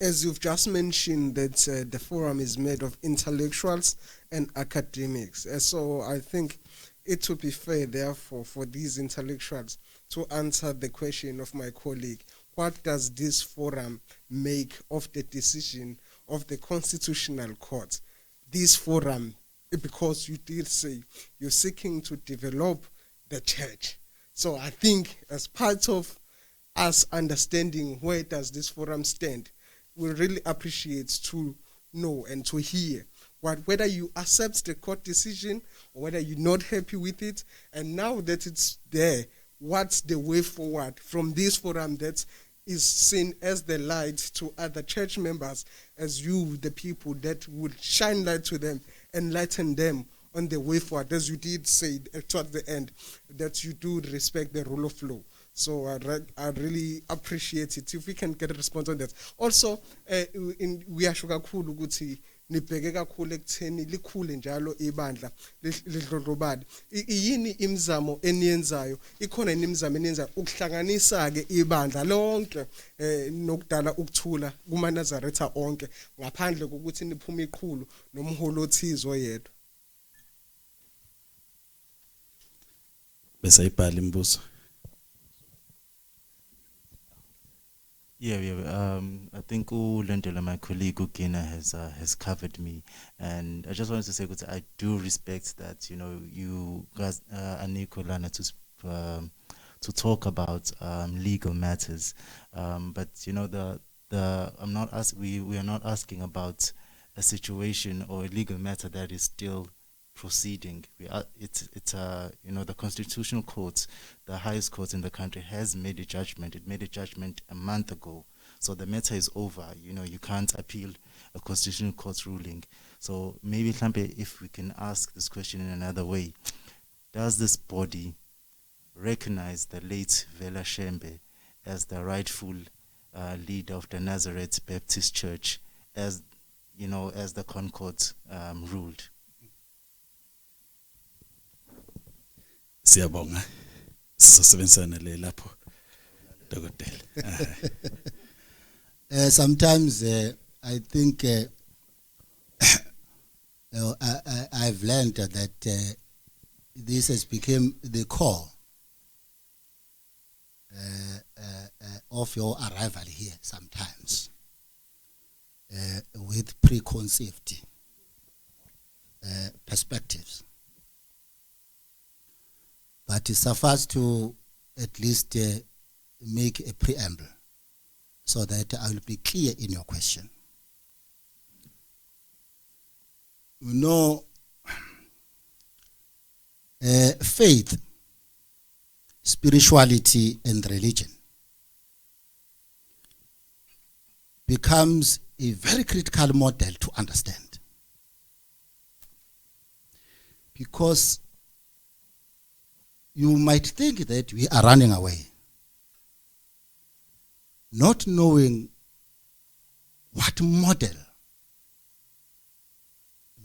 as you've just mentioned, that the forum is made of intellectuals and academics. So I think it would be fair, therefore, for these intellectuals to answer the question of my colleague. What does this forum make of the decision of the Constitutional Court? This forum, because you did say you're seeking to develop the church. So I think as part of us understanding where does this forum stand, we really appreciate to know and to hear whether you accept the court decision or whether you're not happy with it. And now that it's there, what's the way forward from this forum that is seen as the light to other church members, as you, the people that would shine light to them, enlighten them on the way forward, as you did say toward the end, that you do respect the rule of law. So I really appreciate it if we can get a response on that. Also, we are sure ukuthi nibheke kakhulu ekutheni likhule njalo ibandla lidlondlobale. Yini imizamo eniyenzayo? Ikhona yini imizamo eniyenzayo ukuhlanganisa ke ibandla lonke nokudala ukuthula kuma Nazaretha onke ngaphandle kokuthi niphuma iqhulu nomholi othize oyedwa? Bese ibhala imibuzo. Yeah. I think Ulendela, my colleague Ugina, has covered me, and I just wanted to say that I do respect that. You guys are Nicolana to talk about legal matters, but I'm not we are not asking about a situation or a legal matter that is still proceeding. It's the Constitutional Court, the highest court in the country, has made a judgment. It made a judgment a month ago, so the matter is over. You can't appeal a Constitutional Court ruling. So maybe if we can ask this question in another way: does this body recognize the late Vela Shembe as the rightful leader of the Nazareth Baptist Church, as the Concord ruled? Siyabonga. Sizosebenzisana le lapho dokotela. Sometimes I think I've learned that this has become the core of your arrival here sometimes, with preconceived perspectives. But it suffices to at least make a preamble so that I will be clear in your question. Faith, spirituality, and religion becomes a very critical model to understand, because you might think that we are running away, not knowing what model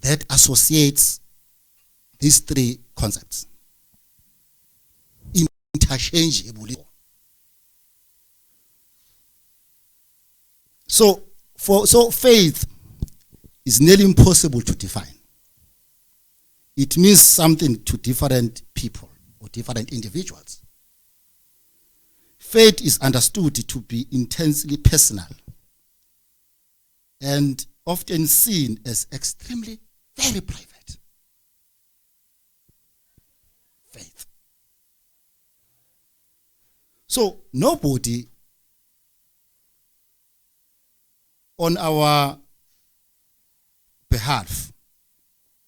that associates these three concepts interchangeably. So faith is nearly impossible to define. It means something to different people or different individuals. Faith is understood to be intensely personal and often seen as extremely very private. Faith. So nobody on our behalf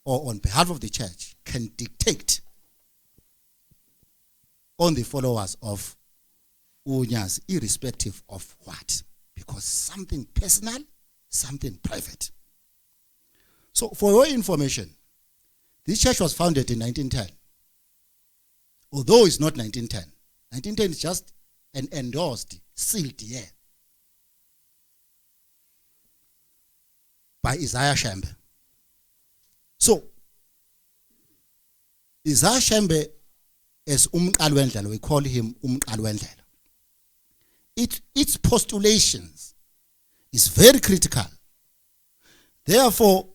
or on behalf of the church can dictate on the followers of Unyas, irrespective of what, because something personal, something private. So for your information, this church was founded in 1910. Although it's not 1910. 1910 is just an endorsed, sealed year by Isaiah Shembe. So Isaiah Shembe as Wendlela, we call him Wendlela. Its postulations is very critical. Therefore,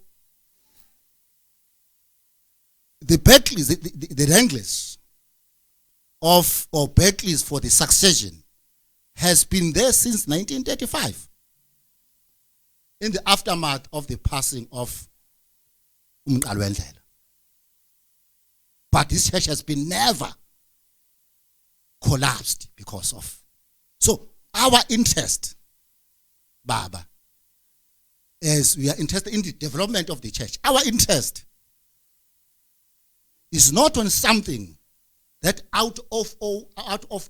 the battles, the wranglers of or battles for the succession has been there since 1935, in the aftermath of the passing of Wendlela. But this church has been never collapsed because of. So our interest, Baba, as we are interested in the development of the church, our interest is not on something that out of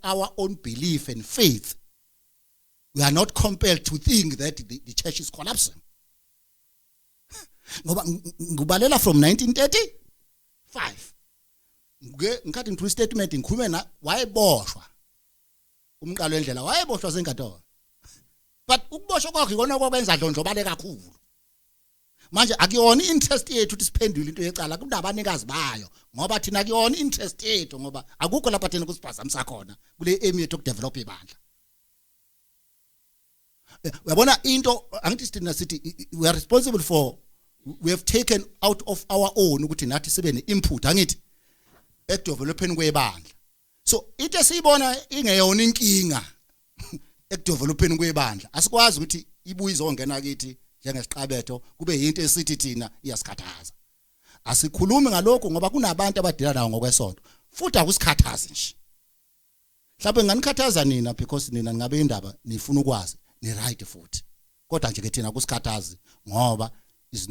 our own belief and faith, we are not compelled to think that the church is collapsing. Ngubalela from 1935. Ngikhathi ngithu statement ngikhulume na wayeboshwa umqalo wendlela wayeboshwa senkantolo, but ukuboshwa kwakhe ikona okwenza dlondlobale kakhulu manje akuyona interest yethu ukuthi siphendule into yecala kunabanikazi bayo ngoba thina kuyona interest yethu ngoba akukho lapha thina kusiphazamisa khona kule aim yethu ukudevelop ibandla. Uyabona into angithi thina sithi we are responsible for, we have taken out of our own ukuthi nathi sibe ne-input angithi ekudevelopeni kwebandla. So into esiyibona ingeyona inkinga ekudevelopeni kwebandla asikwazi ukuthi ibuye izongena kithi njengesiqabetho kube yinto esithi thina iyasikhathaza. Asikhulumi ngalokho ngoba kunabantu abadila nawo ngokwesonto futhi akusikhathazi nje. Mhlawumbe nganikhathaza nina because nina ngabe indaba nifuna ukwazi ni right futhi. Kodwa nje ke thina kusikhathazi ngoba is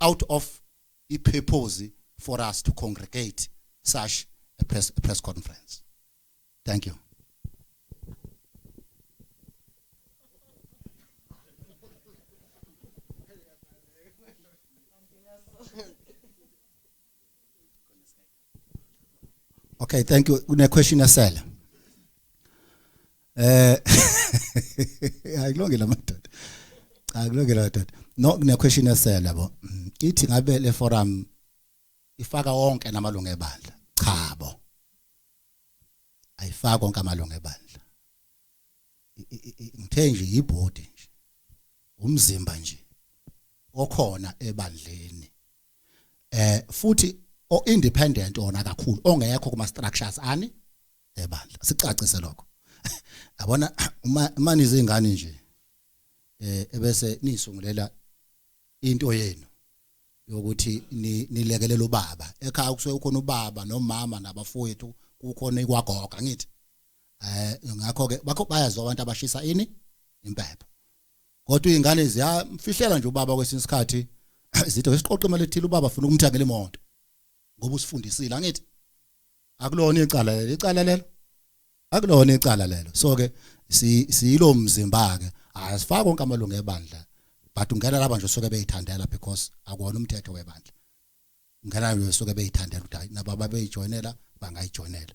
out of a purpose for us to congregate such a press conference. Thank you. Okay, thank you. Une question asela. Akulungile madoda. Akulungile madoda. No, une question asela bo. Ithi ngabe le forum ifaka wonke namalungu ebandla. Cha bo. Ayifaka wonke amalungu ebandla. Ngithe nje ibhodi nje. Umzimba nje okhona ebandleni. Futhi o independent ona kakhulu ongekho kuma structures ani ebandla. Sicacise lokho. Yabona uma nizingane nje ebese nisungulela into yenu yokuthi nilekelela ubaba ekhaya kusuke ukhona ubaba nomama nabafowethu kukhona ikwagoga ngithi ngakho ke bakho bayazi abantu abashisa ini impepho kodwa izingane ziyamfihlela nje ubaba kwesinye isikhathi zithi wesiqoqe imali ethile ubaba ufuna ukumthengela imoto ngoba usifundisile angithi akulona icala lelo akulona icala lelo. So ke siyilo mzimba ke asifaka konke amalungu ebandla but ungena laba nje usuke beyithandela because akona umthetho webandla. Ngena nje usuke beyithandela ukuthi nababa beyijoinela bangayijoinela.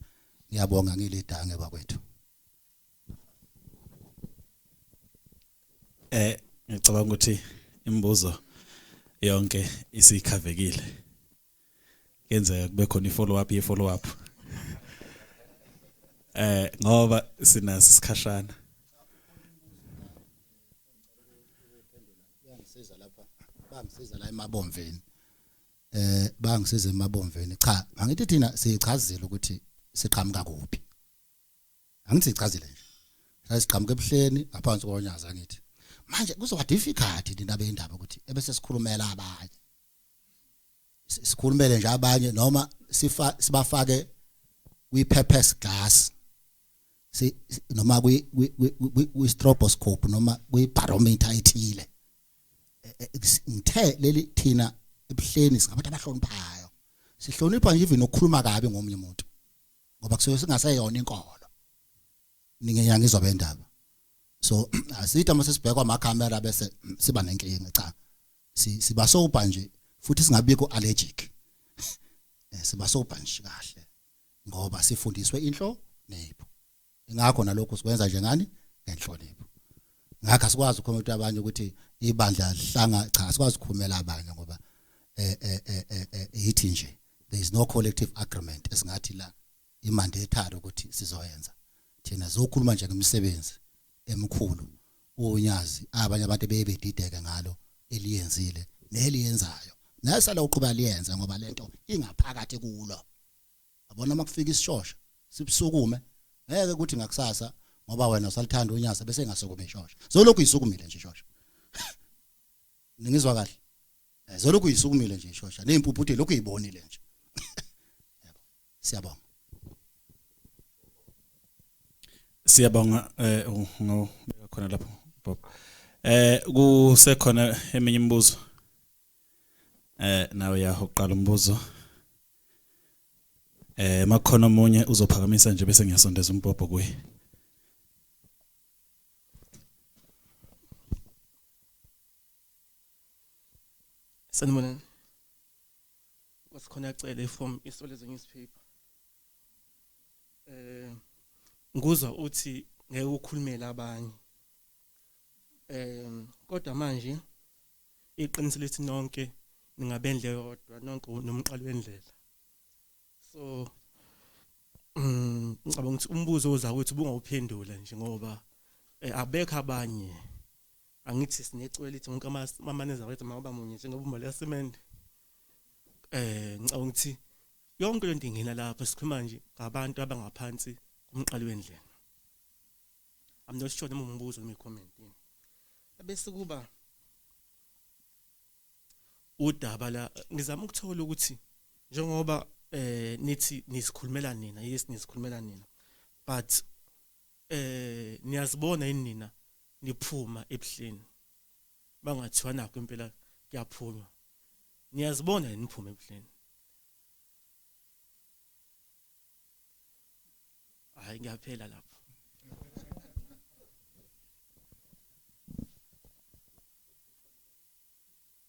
Ngiyabonga ngilidange bakwethu. Ngicabanga ukuthi imibuzo yonke isikhavekile. Kenzeka kube khona i-follow up ngoba sinasi isikhashana. Bangisiza la emabomveni. Bangisiza emabomveni. Cha, angithi thina sichazile ukuthi siqhamuka kuphi. Angithi sichazile nje. Sasiqhamuka ebuhleni ngaphansi konyaza angithi. Manje kuzoba difficult indaba yendaba ukuthi ebese sikhulumela abanye. Sikhulumele nje abanye noma sibafake kwi-purpose glass. Noma kwi stroboscope noma kwi barometer ethile. Ngithe leli thina ebuhleni singabantu abahloniphayo. Sihlonipha nje even ukukhuluma kabi ngomunye umuntu. Ngoba kusuke singaseyona inkolo. Ningeya ngizwa bendaba. So asithi uma sesibheka ama camera bese siba nenkinga cha. Siba sopa nje futhi singabikho allergic. Siba sopa nje kahle. Ngoba sifundiswe inhlonipho. Ingakho nalokho sikwenza nje ngani ngenhlonipho. Ngakho asikwazi ukukhomela abanye ukuthi ibandla lihlanga cha asikwazi ukukhumela abanye ngoba yithi nje there is no collective agreement esingathi la imandatory ukuthi sizoyenza. Thina zokhuluma nje ngemisebenzi emkhulu unyazi abanye abantu bebedideke ngalo eliyenzile neliyenzayo. Nasala uqhubeka liyenza ngoba lento ingaphakathi kulo. Abona makufika isishosha sibusukume ngeke ukuthi ngakusasa ngoba wena usalithanda unyasa bese engasukuma ishosha. Zolokhu isukumile nje ishosha. Ningizwa kahle? Zolokhu isukumile nje ishosha. Nempuphuthi lokhu izibonile nje. Yebo. Siyabonga. Siyabonga ngobeka khona lapho Bob. Kusekhona eminye imibuzo. Nawe yahoqala umbuzo. Makhono omunye uzophakamisa nje bese ngiyasondeza umbhobho kuye. Sanibonani. Wasikhona cele from Isolezwe newspaper. Nguzwa uthi ngeke ukhulumele abanye. Kodwa manje iqiniso lithi nonke ningabendle yodwa nonke nomqalo wendlela. So ngicabanga ukuthi umbuzo ozakwethu bungawuphendula nje ngoba abekho abanye angithi sinecwele lithi wonke amaneza wethu mawuba munye njengoba lesimende. Ngicabanga ukuthi yonke lento ingena lapha sikhuluma nje ngabantu abangaphansi kumqalo wendlela. I'm not sure noma umbuzo noma icomment yini. Bese kuba udaba la ngizama ukuthola ukuthi njengoba nithi nisikhulumela nina, yes nisikhulumela nina, but niyazibona yini nina niphuma ebuhleni bangathiwa nakho impela kuyaphunywa, niyazibona yini niphuma ebuhleni? Hayi ngiyaphela lapho.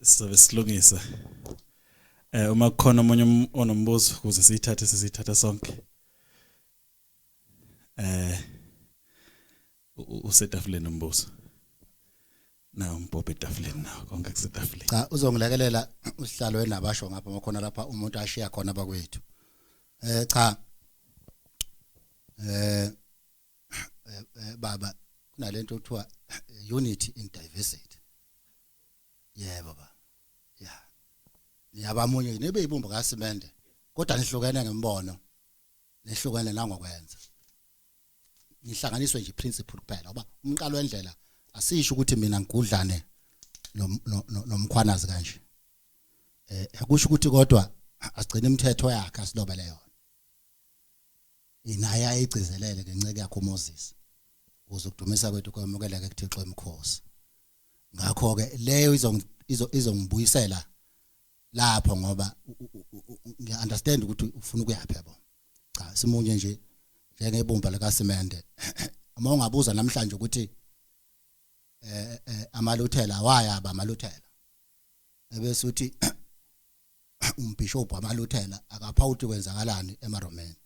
Sizobe silungisa. Uma kukhona umunye onombuzo ukuze sisithathe sonke. Usetafuleni umbuzo. Na umpophe etafuleni nawo konke kusetafuleni. Cha uzongilekelela usihlalo wenabasho ngapha makhona lapha umuntu ashiya khona bakwethu. Cha. Baba kunalento okuthiwa unity in diversity. Baba. Yeah. Niyabamunye nebe ibumba kaSimende kodwa nihlukene ngembono. Nihlukene nangokwenza. Nihlanganiswe nje principle kuphela ngoba umqalo wendlela asisho ukuthi mina ngigudlane nomkhwanazi kanje. Akusho ukuthi kodwa asigcine imithetho yakhe asilobele yona. Inaye ayigcizelele ngenceke yakho Moses. Ukuze ukudumisa kwethu kwamukeleke kuThixo emkhosi. Ngakho ke leyo izongibuyisela lapho ngoba ngiya understand ukuthi ufuna ukuyaphi yabo. Cha simunye nje njengebumba likaSimende. Uma ungabuza namhlanje ukuthi amaluthela wayaba amaluthela. Ebese uthi umbishop amaluthela akapha uthi kwenzakalani eMaromeni.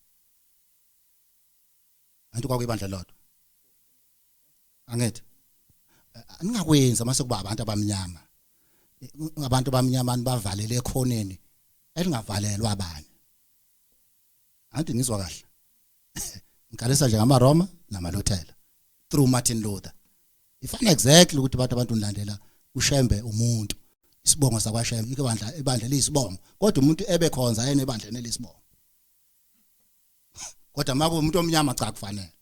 Antu kwakuyibandla lodwa. Angithi ningakwenza mase kuba abantu abamnyama. Abantu abamnyama bavalele ekhoneni elingavalelwa abanye. Anti ngizwa kahle. Ngikalisa nje ngamaRoma namaluthela through Martin Luther. Ifana exactly ukuthi abantu nilandela ushembe umuntu. Isibongo sakwaShembe ibandla lisibongo. Kodwa umuntu ebekhonza yena ebandleni lisibongo. Kodwa maku umuntu omnyama cha kufanele.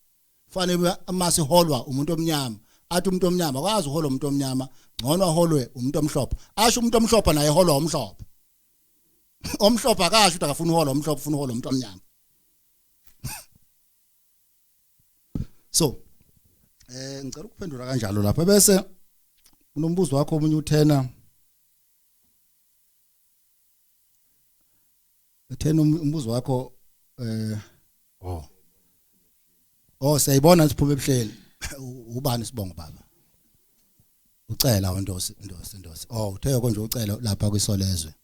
Kufanele amasiholwa umuntu omnyama. Athi umuntu omnyama akwazi uholwa umuntu omnyama, ngcono aholwe umuntu omhlophe. Asho umuntu omhlophe naye eholwa umhlophe. Omhlophe akasho ukuthi akafuna uholwa umhlophe, ufuna uholwa umuntu omnyama. So ngicela ukuphendula kanjalo lapha bese unombuzo wakho omunye uthena umbuzo wakho siyayibona siphume ebuhleli ubani sibongo baba ucela uNdosi. Uthe konje ucela lapha kwisolezwe.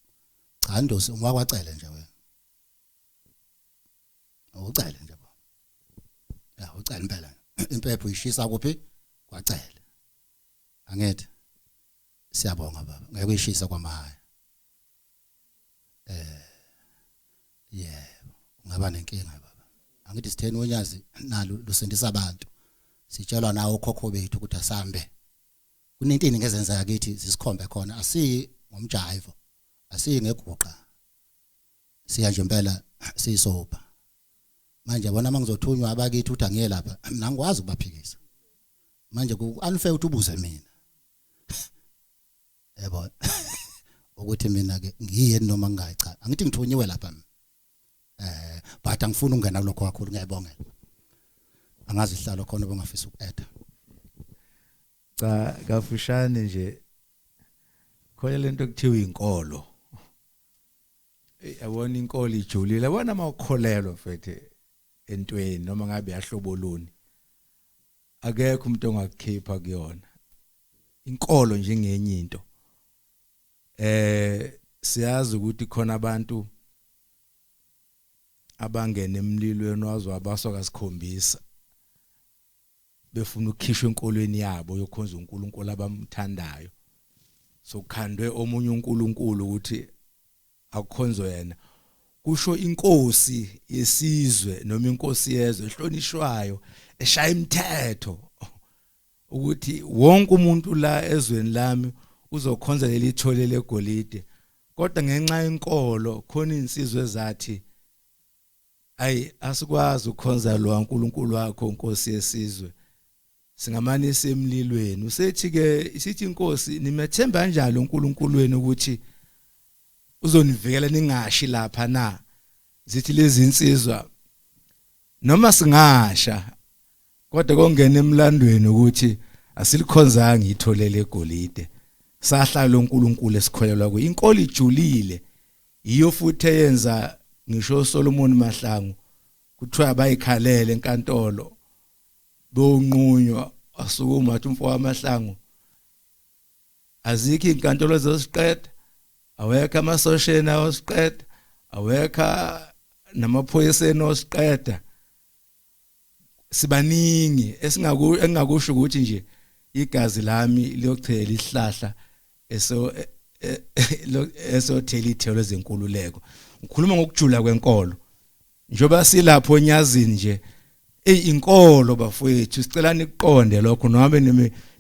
Cha Ndosi ungakwacela nje wena. Ucela nje baba. Ya ucela impela. Impepho ishisa kuphi? Kwacela. Angithi siyabonga baba. Ngeke uyishisa kwamahaya. Ungaba nenkinga baba. Angithi sitheni onyazi nalo lusindisa abantu. Sitshelwa nawo ukhokho bethu ukuthi asambe. Kunento iningi ezenza kithi sisikhombe khona asiyi ngomjayivo. Asiyi ngeguqa. Siya nje impela siyisopa. Manje bona mangizothunywa abakithi uthi angiye lapha mina ngikwazi ukubaphikisa. Manje ku unfair ukuthi ubuze mina. Yebo. Ukuthi mina ke ngiye noma ngingayicha. Angithi ngithunyiwe lapha. But angifuni ukungena kulokho kakhulu ngiyabongela. Angazi ihlalo khona bengafisa ukueda. Cha kafushane nje khona lento ekuthiwa inkolo. Yabona inkolo ijulile. Yabona mawukholelwa mfethu entweni noma ngabe yahlobo luni. Akekho umuntu ongakukhipha kuyona. Inkolo nje ngenye into. Siyazi ukuthi khona abantu abangena emlilweni wazo abasoka sikhombisa befuna ukukhishwa enkolweni yabo yokhonza uNkulunkulu abamthandayo sokhandwe omunye uNkulunkulu ukuthi akukhonzwe yena kusho inkosi yesizwe noma inkosi yezwe ehlonishwayo eshaya imithetho ukuthi wonke umuntu la ezweni lami uzokhonza leli thole legolide kodwa ngenxa yenkolo khona insizwe ezathi asikwazi ukukhonza lo uNkulunkulu wakho inkosi yesizwe singamanisa emlilweni usethi ke isithi inkosi nimethemba kanjalo uNkulunkulu wenu ukuthi uzonivikela ningashi lapha na zithi lezi insizwa noma singasha kodwa kongena emlandweni ukuthi asilikhonzanga itholele egolide sahlala uNkulunkulu esikholelwa kuye inkolo ijulile iyo futhi eyenza ngisho Solomon Mahlangu kuthiwa abayikhalele enkantolo bonqunywa asukuma athi umfo wamaHlangu azikho inkantolo zosiqeda awekho amasoshena osiqeda awekho namaphoyisa enosiqeda sibaningi engakusho ukuthi nje igazi lami liyochela isihlahla esothela ithelo lezenkululeko ngikhuluma ngokujula kwenkolo njoba silapho onyazini nje inkolo bafowethu sicela niqonde lokho noma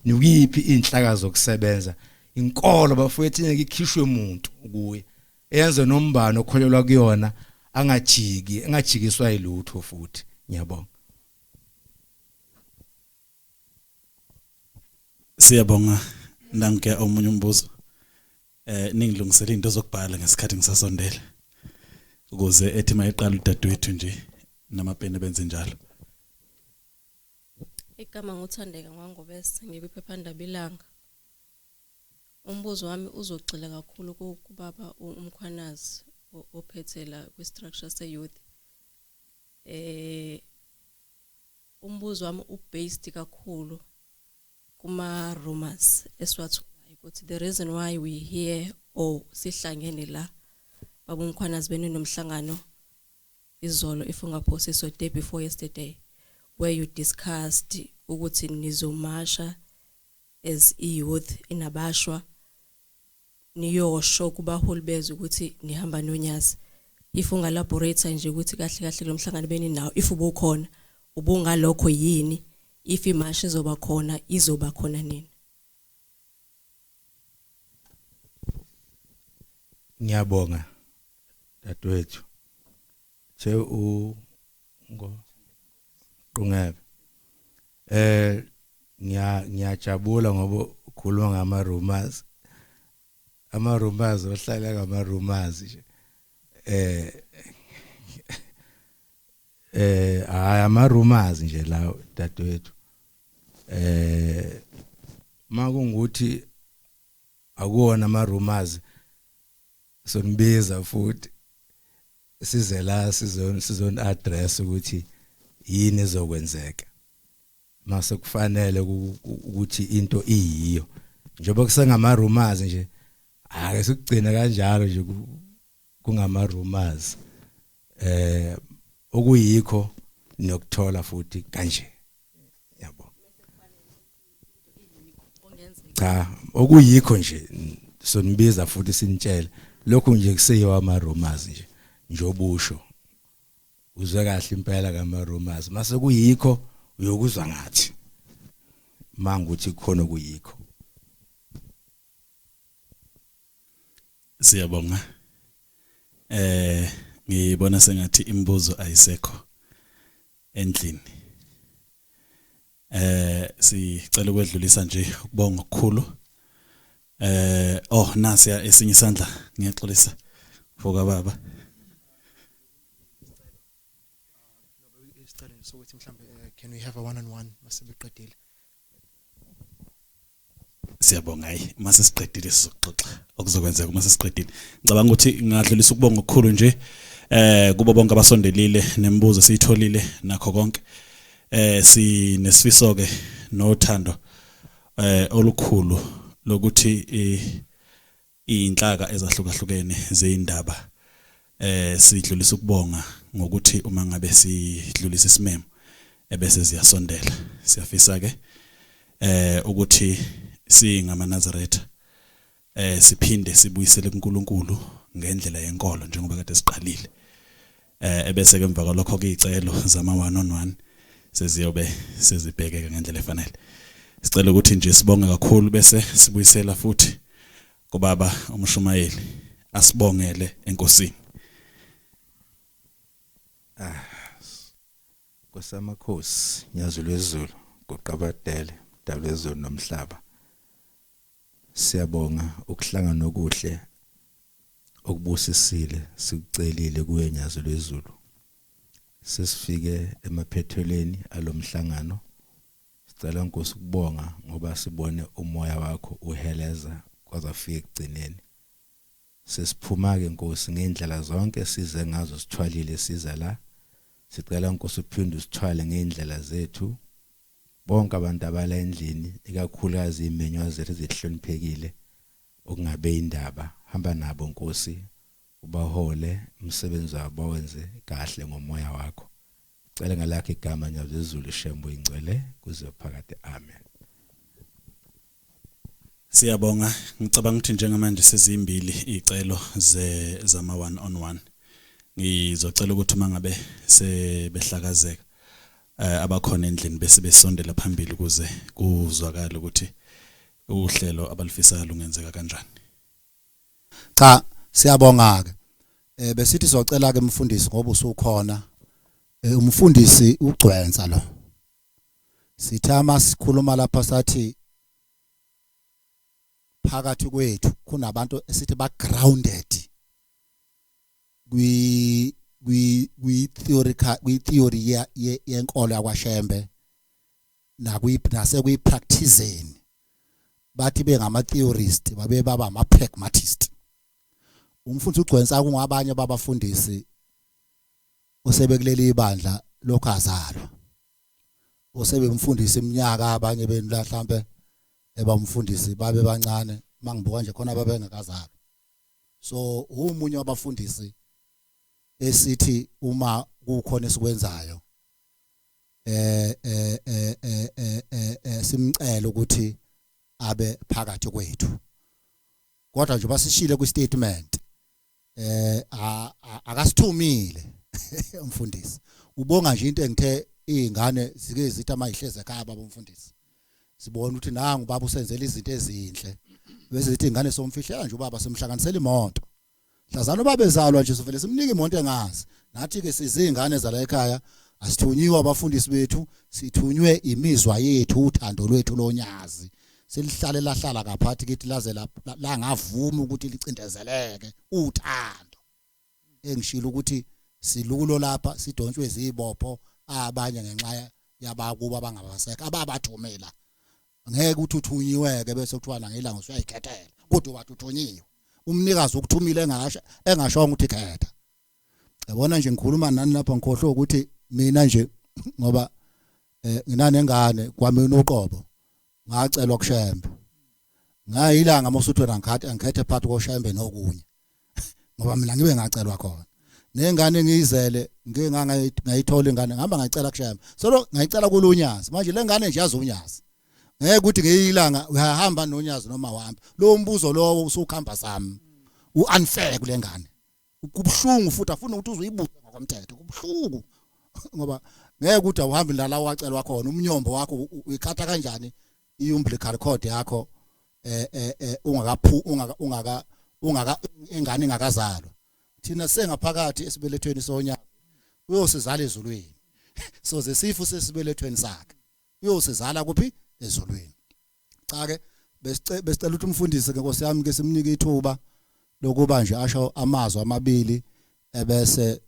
nikuyiphi inhlaka zokusebenza inkolo bafowethu ngeke ikhishwe umuntu kuye eyenze nombano okholelwa kuyona angajikiswa yilutho futhi ngiyabonga Siyabonga nanke omunye umbuzo ningilungisela into zokubhala ngesikhathi ngisasondela ukuze ethi mayiqala udadewethu nje namapeni benze njalo igama ngothandeka ngwangobese ngikwiphephandaba ilanga umbuzo wami uzogcila kakhulu kubaba umkhwanazi ophethela kwi-structure se-youth umbuzo wami ubased kakhulu kuma rumors eswathulayo ukuthi the reason why we here or sihlangene la baba umkhwanazi benomhlangano izolo if ungaphosiswa day before yesterday where you discussed ukuthi nizomasha as youth inabashwa niyosho kubaholi bezwe ukuthi nihamba nonyazi if ungalaborate nje ukuthi kahle kahle lo mhlangano beni nawo if ubukhona ubungalokho yini if imashi izoba khona nini ngiyabonga dadewethu che Qungebe ngiyajabula ngoba ukhuluma ngama-rumors ohlala ngama-rumors nje ama-rumors nje la dadewethu makungukuthi akuwona ama-rumors sonibeza futhi size la sizon address ukuthi yini ezokwenzeka mase kufanele ukuthi into iyiyo njengoba kusengama rumors nje ake sikugcina kanjalo nje kungama rumors okuyikho nokuthola futhi kanje yabo cha okuyikho nje sonibiza futhi sinitshele lokho nje kuseyiwa ama rumors nje njobusho uzwe kahle impela kama rumors mase kuyikho uyokuzwa ngathi manga uthi khona kuyikho Siyabonga ngibona sengathi imibuzo ayisekho endlini sicela ukwedlulisa nje ukubonga okukhulu nasiya esinye isandla ngiyaxolisa foka baba so with mhlambe can we have a one-on-one masibeqedile Siyabonga mase siqedile sizoxoxa okuzokwenzeka uma sesiqedile ngicabanga ukuthi ngadlulisa ukubonga okukhulu nje kubo bonke abasondelile nemibuzo siyitholile nakho konke sinesifiso ke nothando olukhulu lokuthi inhlaka ezahlukahlukene zeindaba sidlulisa ukubonga ngokuthi uma ngabe sidlulisa isimemo ebese ziyasondela siyafisa ke ukuthi singama Nazareth siphinde sibuyisele kuNkulunkulu ngendlela yenkolo njengoba kade siqalile ebese ke emva kwalokho ke izicelo zama one on one seziyobe sezibhekeke ngendlela efanele. Sicela ukuthi nje sibonge kakhulu bese sibuyisela futhi kubaba umshumayeli asibongele enkosini. Kwasamakhosi nyazo lwezulu kuqabadele dabu lwezulu nomhlaba. Siyabonga ukuhlangana okuhle okubusisile sikucelile kuye nyazo lwezulu. Sesifike emaphethelweni alomhlangano. Sicela Nkosi ukubonga ngoba sibone umoya wakho uheleza kwazafika ekugcineni. Sesiphuma ke Nkosi ngendlela zonke size ngazo sithwalile siza la. Sicela Nkosi uphinde usithwale ngendlela zethu. Bonke abantu abala endlini ikakhulukazi imenywa zethu ezihloniphekile okungabe indaba hamba nabo Nkosi ubahole umsebenzi wabo wenze kahle ngomoya wakho. Cela ngalakho igama nyazo lezulu shembe ingcwele kuze phakade amen. Siyabonga ngicabanga ukuthi njengamanje sezimbili izicelo zama one on one. Ngizocela ukuthi mangabe sebehlakazeka abakhona endlini bese besondela phambili kuze kuzwakala ukuthi uhlelo abalifisayo lungenzeka kanjani. Cha siyabonga ke besithi sizocela ke umfundisi ngoba usukhona umfundisi ugcwensa lo. Sithama sikhuluma lapha sathi phakathi kwethu kunabantu esithi ba grounded kwi theory yenkolo yakwaShembe nase kwi practicing bathi bengama theorist babe baba ama pragmatist. Umfundisi ugcwensa kungabanye babafundisi osebekuleli ibandla lokho azalwa osebemfundisa iminyaka abanye benla mhlambe ebamfundisi babe bancane mangibuka nje khona babengakazalwa. So umunye wabafundisi esithi uma kukhona esikwenzayo simcela ukuthi abe phakathi kwethu. Kodwa nje basishile ku statement akasithumile umfundisi. Ubonga nje into engithe izingane zike zithi amayihleze ekhaya baba umfundisi. Sibona ukuthi nangu baba usenzela izinto ezinhle. Bese zithi ingane somfihlela nje ubaba semhlanganisela imoto. Hlazana babezalwa nje sivele simnike imoto engazi. Nathi ke sizingane zala ekhaya asithunyiwe abafundisi bethu, sithunywe imizwa yethu uthando lwethu lonyazi. Selihlale lahlala kaphathi kithi laze la ngavuma ukuthi licindezeleke uthando. Engishilo ukuthi silukulo lapha sidontshwe izibopho abanye ngenxa yabakuba abangabasekho ababathumela. Ngeke uthi uthunyiweke bese kuthiwa ngelanga usuyayikhethela kodwa wathi uthunyiwe. Umnikazi ukuthumile engashonga ukuthi khetha. Yabona nje ngikhuluma nani lapha ngikhohlwe ukuthi mina nje ngoba nginanengane kwami unoqobo ngacelwa kuShembe. Ngayilanga mosuthu angikhethe phakathi koShembe nokunye. Ngoba mina ngibe ngacelwa khona. Nengane ngiyizele ngeke ngayithola ingane ngihamba ngayicela kuShembe. So ngayicela kulunyazi. Manje lengane nje yazi unyazi. Ngeke ukuthi ngiyilanga uyahamba nonyazi noma wahamba. Lo mbuzo lowo usukhamba sami. Unfair kulengane. Kubhlungu futhi afuna ukuthi uzoyibuza ngokomthetho. Kubhlungu. Ngoba ngeke ukuthi awuhambi la wacelwa khona umnyombo wakho uyikhatha kanjani i-umbilical cord yakho ingane ingakazalwa. Thina sengaphakathi esibelethweni sonyazi uyosizala ezulwini. So zesifu sesibelethweni sakhe. Uyosizala kuphi ezulwini. Cha ke besicela ukuthi umfundisi ngenkosi yami ke simnike ithuba lokuba nje asho amazwi amabili ebese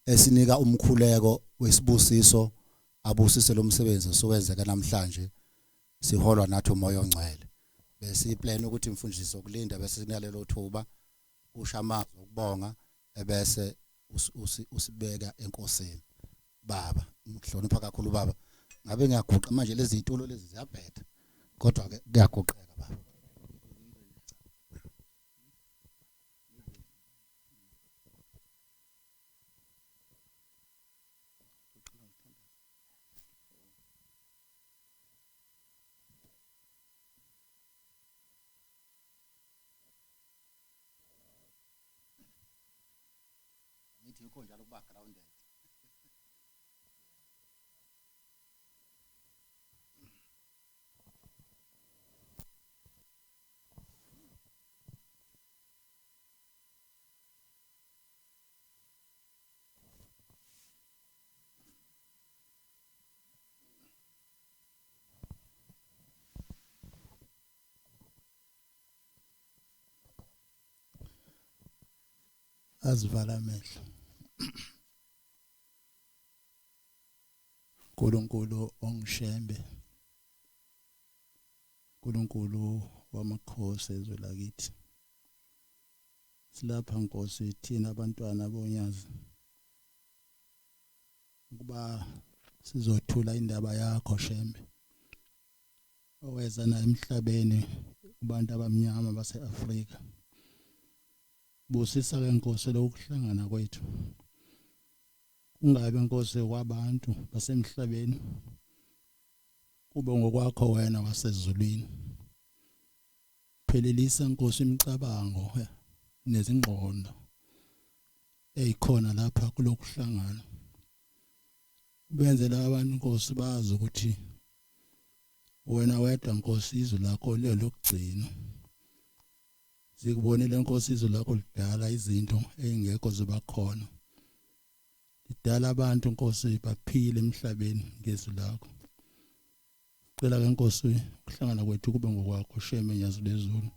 esinika umkhuleko wesibusiso abusise lo msebenzi sokwenzeka namhlanje siholwa nathi umoya ongcwele. Bese iplan ukuthi umfundisi sokulinda bese sinalelo thuba usha amazwi okubonga ebese usibeka enkosini. Baba ngihlonipha kakhulu baba. Ngabe ngiyaguqa manje lezi zitulo lezi ziyabhetha. Kodwa ke kuyaguqeka baba. yikho njalo kuba grounded. Azivala amehlo. Nkulunkulu ongishembe. Nkulunkulu wamakhosi ezwe lakithi. Silapha Nkosi thina abantwana bonyazi. Kuba sizothula indaba yakho shembe. Oweza na emhlabeni kubantu abamnyama base-Afrika. Busisa ke Nkosi lokuhlangana kwethu. Ungabe Nkosi kwabantu basemhlabeni. Kube ngokwakho wena wasezulwini. Phelelisa Nkosi imicabango nezingqondo ezikhona lapha kulokuhlangana. Benzela abantu Nkosi bazi ukuthi wena wedwa Nkosi izwi lakho lelokugcina. Sikubonile Nkosi izwi lakho lidala izinto ezingekho ziba khona. Lidala abantu Nkosi baphile emhlabeni ngezwi lakho. Cela ke Nkosi ukuhlangana kwethu kube ngokwakho sheme nyazi lezulu.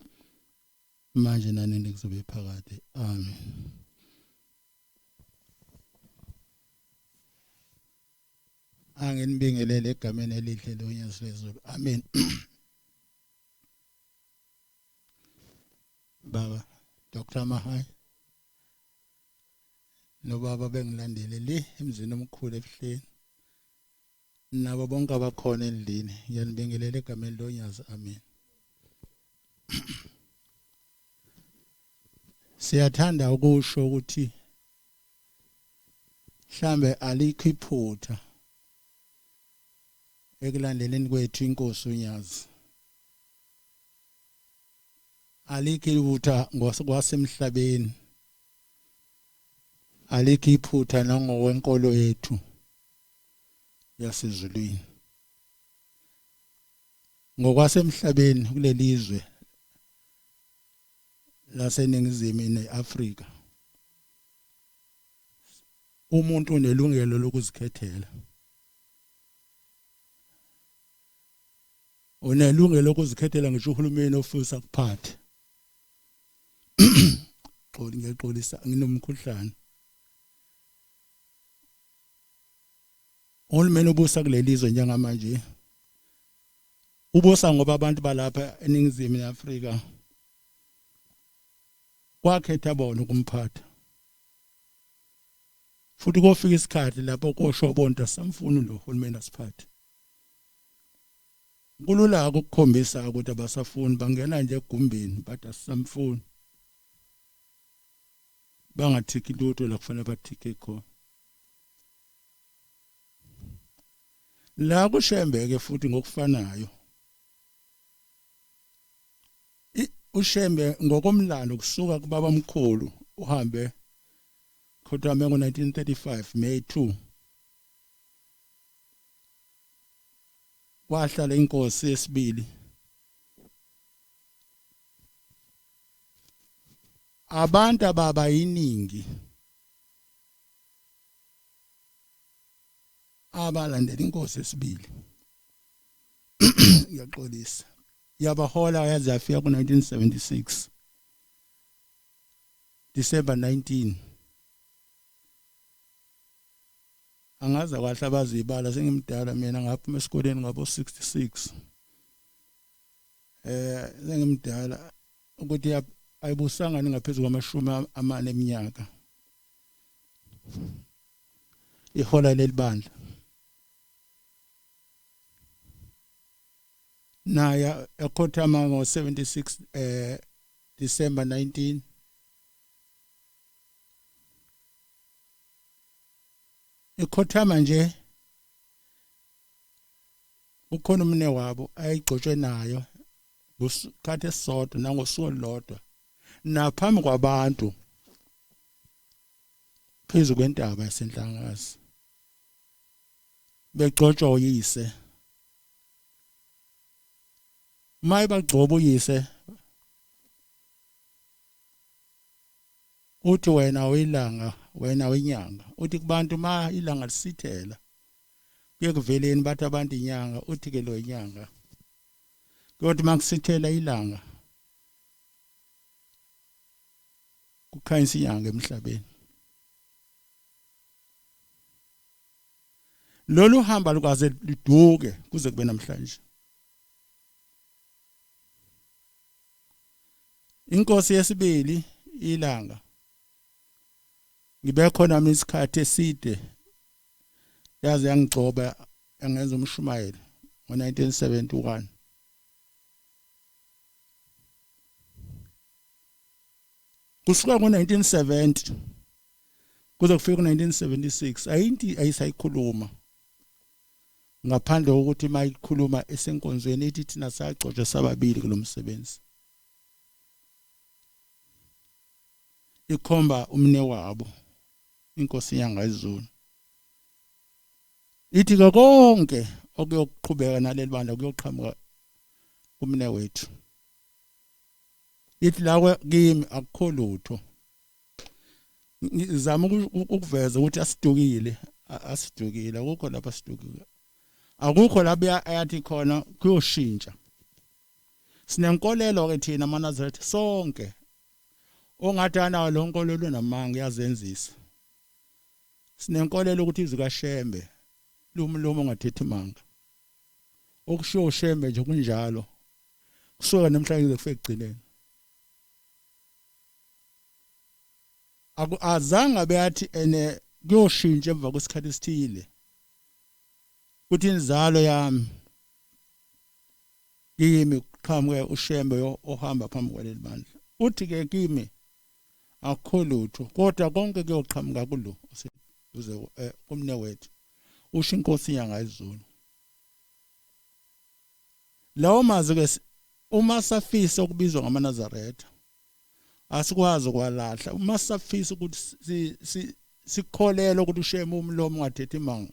Manje nanini kuzobe phakade. Amen. Angenibingelele egameni elihle lonyazi lezulu. Amen. Baba Dr. Mahai no baba bengilandele le emzini omkhulu ebuhleni. Nabo bonke abakhona endlini ngiyanibingelela egameni lonyazi. Amen. Siyathanda ukusho ukuthi mhlambe alikho iphutha ekulandeleni kwethu inkosi unyazi. Alikho iphutha ngokwasemhlabeni. Alikho iphutha nangokwenkolo yethu yasezulwini. Ngokwasemhlabeni kulelizwe laseningizimu neAfrika. Umuntu unelungelo lokuzikhethela. Unelungelo lokuzikhethela ngisho uhulumeni ofisa kuphatha. Ngiyaqolisa nginomkhuhlane. Uhulumeni ubusa kulelizwe njengamanje. Ubusa ngoba abantu balapha eningizimu neAfrika kwakhetha bona ukumphatha. Futhi kofika isikhathi lapho kosho bonke samfuna lo hulumeni asiphathe. Kulula ukukhombisa ukuthi abasafuni bangena nje egumbini bathi asisamfuni. Bangathiki lutho la kufanele bathike khona. La kushembeke futhi ngokufanayo. Ushembe ngokomlando kusuka kubaba omkhulu uhambe Khotame ngo1935 May 2. Wahlala inkosi yesibili. Abantu ababa yiningi abalandela inkosi yesibili. Ngiyaxolisa. Yabahola yaze yafika ku1976 December 19. Angaza kwahle abazibala sengimdala mina ngaphuma esikoleni ngabo 66. Sengimdala ukuthi ayibusanga ningaphezulu kwamashumi amane eminyaka. Ihola lelibandla. Naya eKhothama ngo76 December 19. Ikhothama nje ukhona umne wabo ayigcotshwe nayo kusikhathi esodwa nangosuku olodwa naphambi kwabantu phezu kwentaba yaseNhlangazi begcotshwa uyise maye bagcoba uyise uthi wena uyilanga wena wenyanga uthi kubantu ma ilanga lisithela kuye kuveleni bathi abantu inyanga uthi ke lo inyanga kodwa makusithela ilanga kukhanyisa inyanga emhlabeni lolu hamba lukaze liduke kuze kube namhlanje inkosi yesibili ilanga ngibe khona isikhathi eside yaze yangigcoba yangenza umshumayeli ngo1971 kusuka ngo1970 kuze kufika ngo1976 ayinti ayisayikhuluma ngaphandle kokuthi mayikhuluma esenkonzweni ethi thina sagcotshwa sababili kulomsebenzi ikhomba umne wabo inkosi yangayizulu ithi konke okuyoqhubeka naleli bandla kuyoqhamuka kumne wethu ithi la kimi akukho lutho ngizama ukuveza ukuthi asidukile akukho lapha sidukile akukho lapha ayathi khona kuyoshintsha sinenkolelo ke thina amaNazaretha sonke ongathana lo nkolelo namanga yazenzisa sinenkolelo ukuthi izika shembe lumlomo ongathethi manga okushiwo shembe nje kunjalo kusuka namhlanje kufike egcineni azange beyathi ene kuyoshintsha emva kwesikhathi esithile kuthi inzalo yami kimi qhamuke ushembe ohamba phambi kwaleli bandla uthi ke kimi akukho lutho kodwa konke kuyoqhamuka kulo uze kumne wethu usho inkosi yangayizulu lawo mazwi ke uma safisa ukubizwa ngamaNazaretha asikwazi ukwalahla uma safisa ukuthi sikholele ukuthi usheme umlomo ungathethi imanga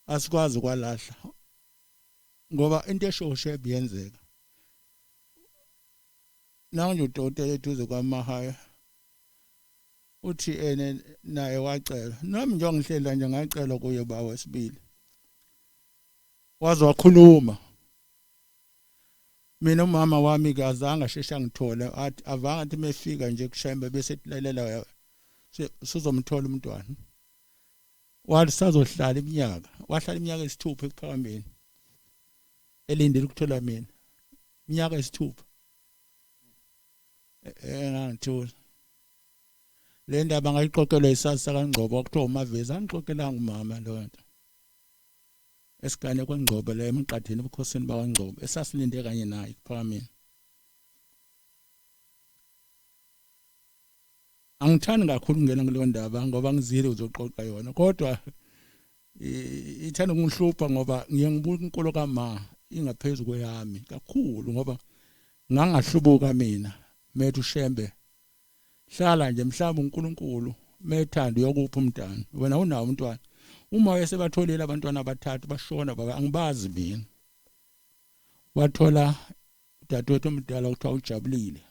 asikwazi ukwalahla ngoba into eshoshe biyenzeka nanje udokotela eduze kwaMahaya uthi naye wacela nami nje ngihlela nje ngacela kuye baba wesibili waze wakhuluma mina umama wami kazange shesha ngithole athi avanga athi mefika nje kushembe bese thilalela sizomthola umntwana wathi sazohlala iminyaka wahlala iminyaka esithupha ekuphakameni elindele ukuthola mina iminyaka esithupha ngangithola le ndaba ngayiqokelwa isasa kaNgcobo okuthiwa uMaveza angixokelanga umama lo nto esigane kwaNgcobo la emqatheni ebukhosini bakwaNgcobo esasilinde kanye naye kuphakameni angithandi kakhulu ngena kuleyo ndaba ngoba ngizile uzoxoxa yona kodwa ithanda ukungihlupha ngoba ngiye ngibuka inkolo kaMa ingaphezulu kweyami kakhulu ngoba ngangahlubuka mina methu ushembe hlala nje mhlawumbe uNkulunkulu methanda uyokupha umntana wena unawo umntwana uma wayesebatholile abantwana abathathu bashona baba angibazi mina wathola udadewethu omdala okuthiwa ujabulile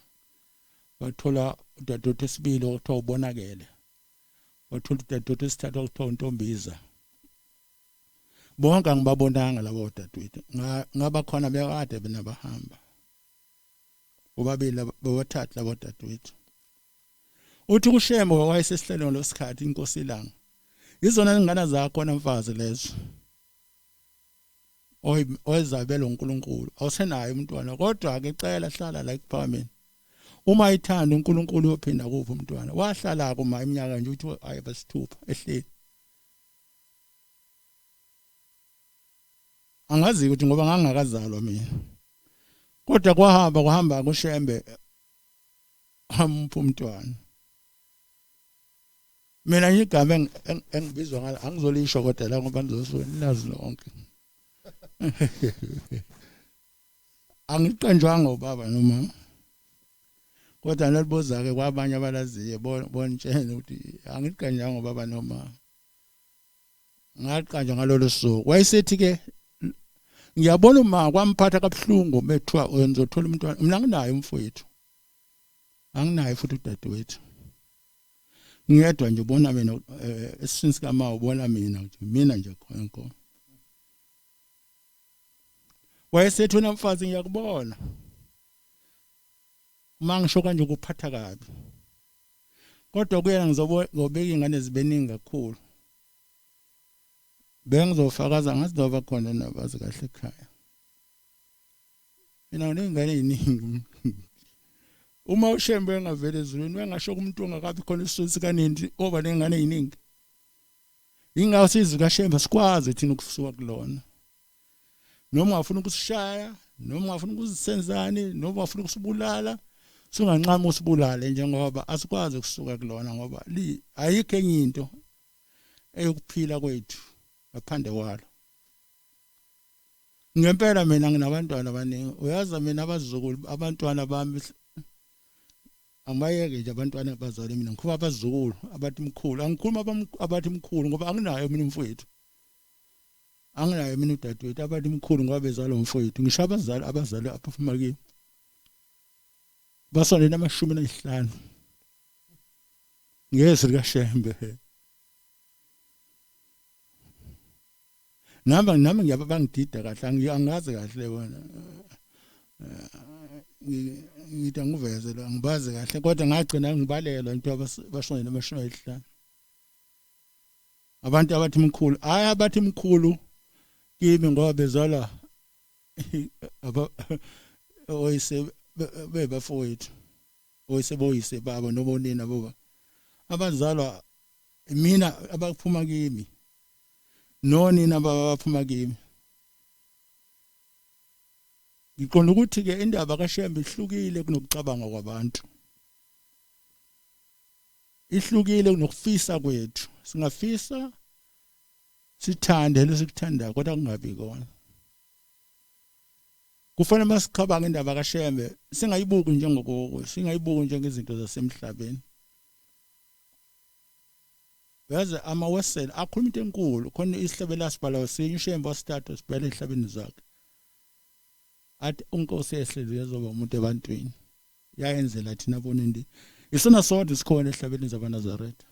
wathola udadewethu esibili okuthiwa ubonakele wathola udadewethu esithathu okuthiwa uNtombiza bonke angibabonanga labo dadewethu ngaba khona bekade benabahamba ubabili bobathathu labo dadewethu uthi kushembe wayesesihlalweni losikhathi inkosi ilanga izona izingane zakho namfazi lezo oyizabela uNkulunkulu awusenayo umntwana kodwa ke cela hlala la ekuphakameni uma ithanda uNkulunkulu uyophinda kuphi umntwana wahlala kuma iminyaka nje uthi ayibasithupha ehleli angazi ukuthi ngoba ngangakazalwa mina kodwa kwahamba kushembe ampha umntwana mina igama engibizwa ngalo angizolisho kodwa la ngoba nizosuka nilazi lonke angiqanjwanga ubaba nomama kodwa nalibuza ke kwabanye abalaziyo bonitshene ukuthi angiqanja ngoba noma ngaqanja ngalolu suku wayesethi ke ngiyabona uma kwamphatha kabuhlungu methiwa uzothola umntwana mina nginayo umfowethu anginayo futhi udadewethu ngiyedwa nje ubona mina esisini sikama ubona mina nje khonko wayesethi wena mfazi ngiyakubona mangisho kanje ukuphatha kabi kodwa kuyena ngizobeka ingane zibeningi kakhulu bengizofakaza ngazizoba khona nabazi kahle ekhaya mina ngingane eziningi uma ushembe engavele ezulwini wengasho kumuntu ongakabi khona isizwe kanindi oba nengane eziningi ingasizi kaShembe sikwazi thina ukusuka kulona noma ungafuna ukusishaya noma ungafuna ukusenzani noma ungafuna ukusibulala singanqama usibulale njengoba asikwazi ukusuka kulona ngoba ayikho enye into eyokuphila kwethu ngaphandle kwalo ngempela mina nginabantwana abaningi uyazi mina abazukulu abantwana bami angibayeke nje abantwana abazali mina ngikhuluma abazukulu abathi mkhulu angikhuluma abathi mkhulu ngoba anginayo mina umfowethu anginayo mina udadewethu abathi mkhulu ngoba bezalwa umfowethu ngisho abazali aphuma kimi basonela 50 ngezi likaShembe nami ngiyabangidida kahle angazi kahle wona ngithi ngiveze lo ngibazi kahle kodwa ngagcina ngibalelwa into abashonela 50 abantu abathi mkhulu hayi abathi mkhulu kimi ngoba bezalwa oyise bebafowethu oyise baba nobonina boba abazalwa mina abaphuma kimi nonina abaphuma kimi ngiqonda ukuthi ke indaba kaShembe ihlukile kunokucabanga kwabantu ihlukile kunokufisa kwethu singafisa sithande lesikuthandayo kodwa kungabi kona kufanele masiqhabanga indaba kaShembe singayibuki njengokoko singayibuki njengezinto zasemhlabeni yazi amawesela akhuluma into enkulu khona isihlebe lasibhala sinye uShembe wasithatha sibhele ehlabeni zakhe athi unkosi ehlezi yazoba umuntu ebantwini yayenzela thina bonindi isona sonke sikhona ehlabeni zabaNazaretha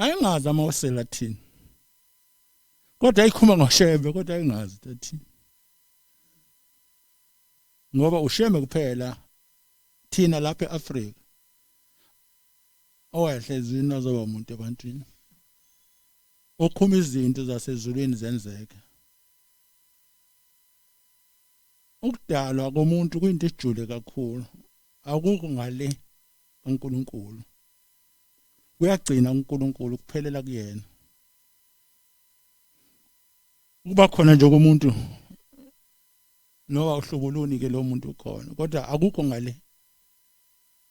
ayingazi amawesela thina kodwa ayikhuma ngoShembe kodwa ayingazi thina ngoba uShembe kuphela thina lapha eAfrika owahlezi nazoba umuntu ebantwini okhuma izinto zasezulwini zenzeke ukudalwa komuntu kuyinto ejule kakhulu akukho ngale kaNkulunkulu kuyagcina uNkulunkulu kuphelela kuyena kuba khona nje komuntu noba uhlubuluni ke lo muntu ukhona kodwa akukho ngale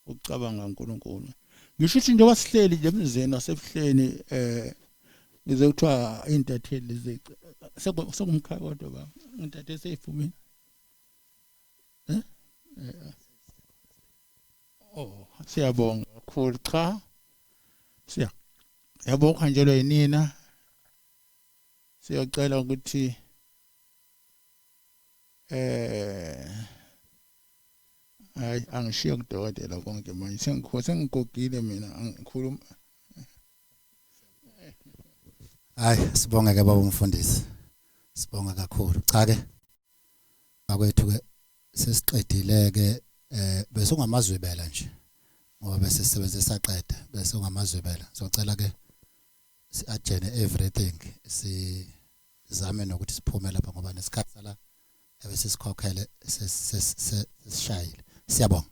ukucabanga uNkulunkulu ngisho ukuthi nje wasihleli nje emzeni wasebuhleni ngize kuthiwa intatheli lezici sekumkhaya kodwa baba intatheli seyifumile siyabonga kakhulu cha yabonga nje yinina siyacela ukuthi hayi angishiya kudokotela konke manje sengigogile mina angikhuluma hayi sibonga ke baba umfundisi sibonga kakhulu cha ke bakwethu ke sesiqedile ke bese ungamazwebela nje ngoba bese sisebenzisa qeda bese ungamazwebela socela ke si-adjene everything sizame nokuthi siphume lapha ngoba nesikhathi sala ebese sikhokhele sesishayile siyabonga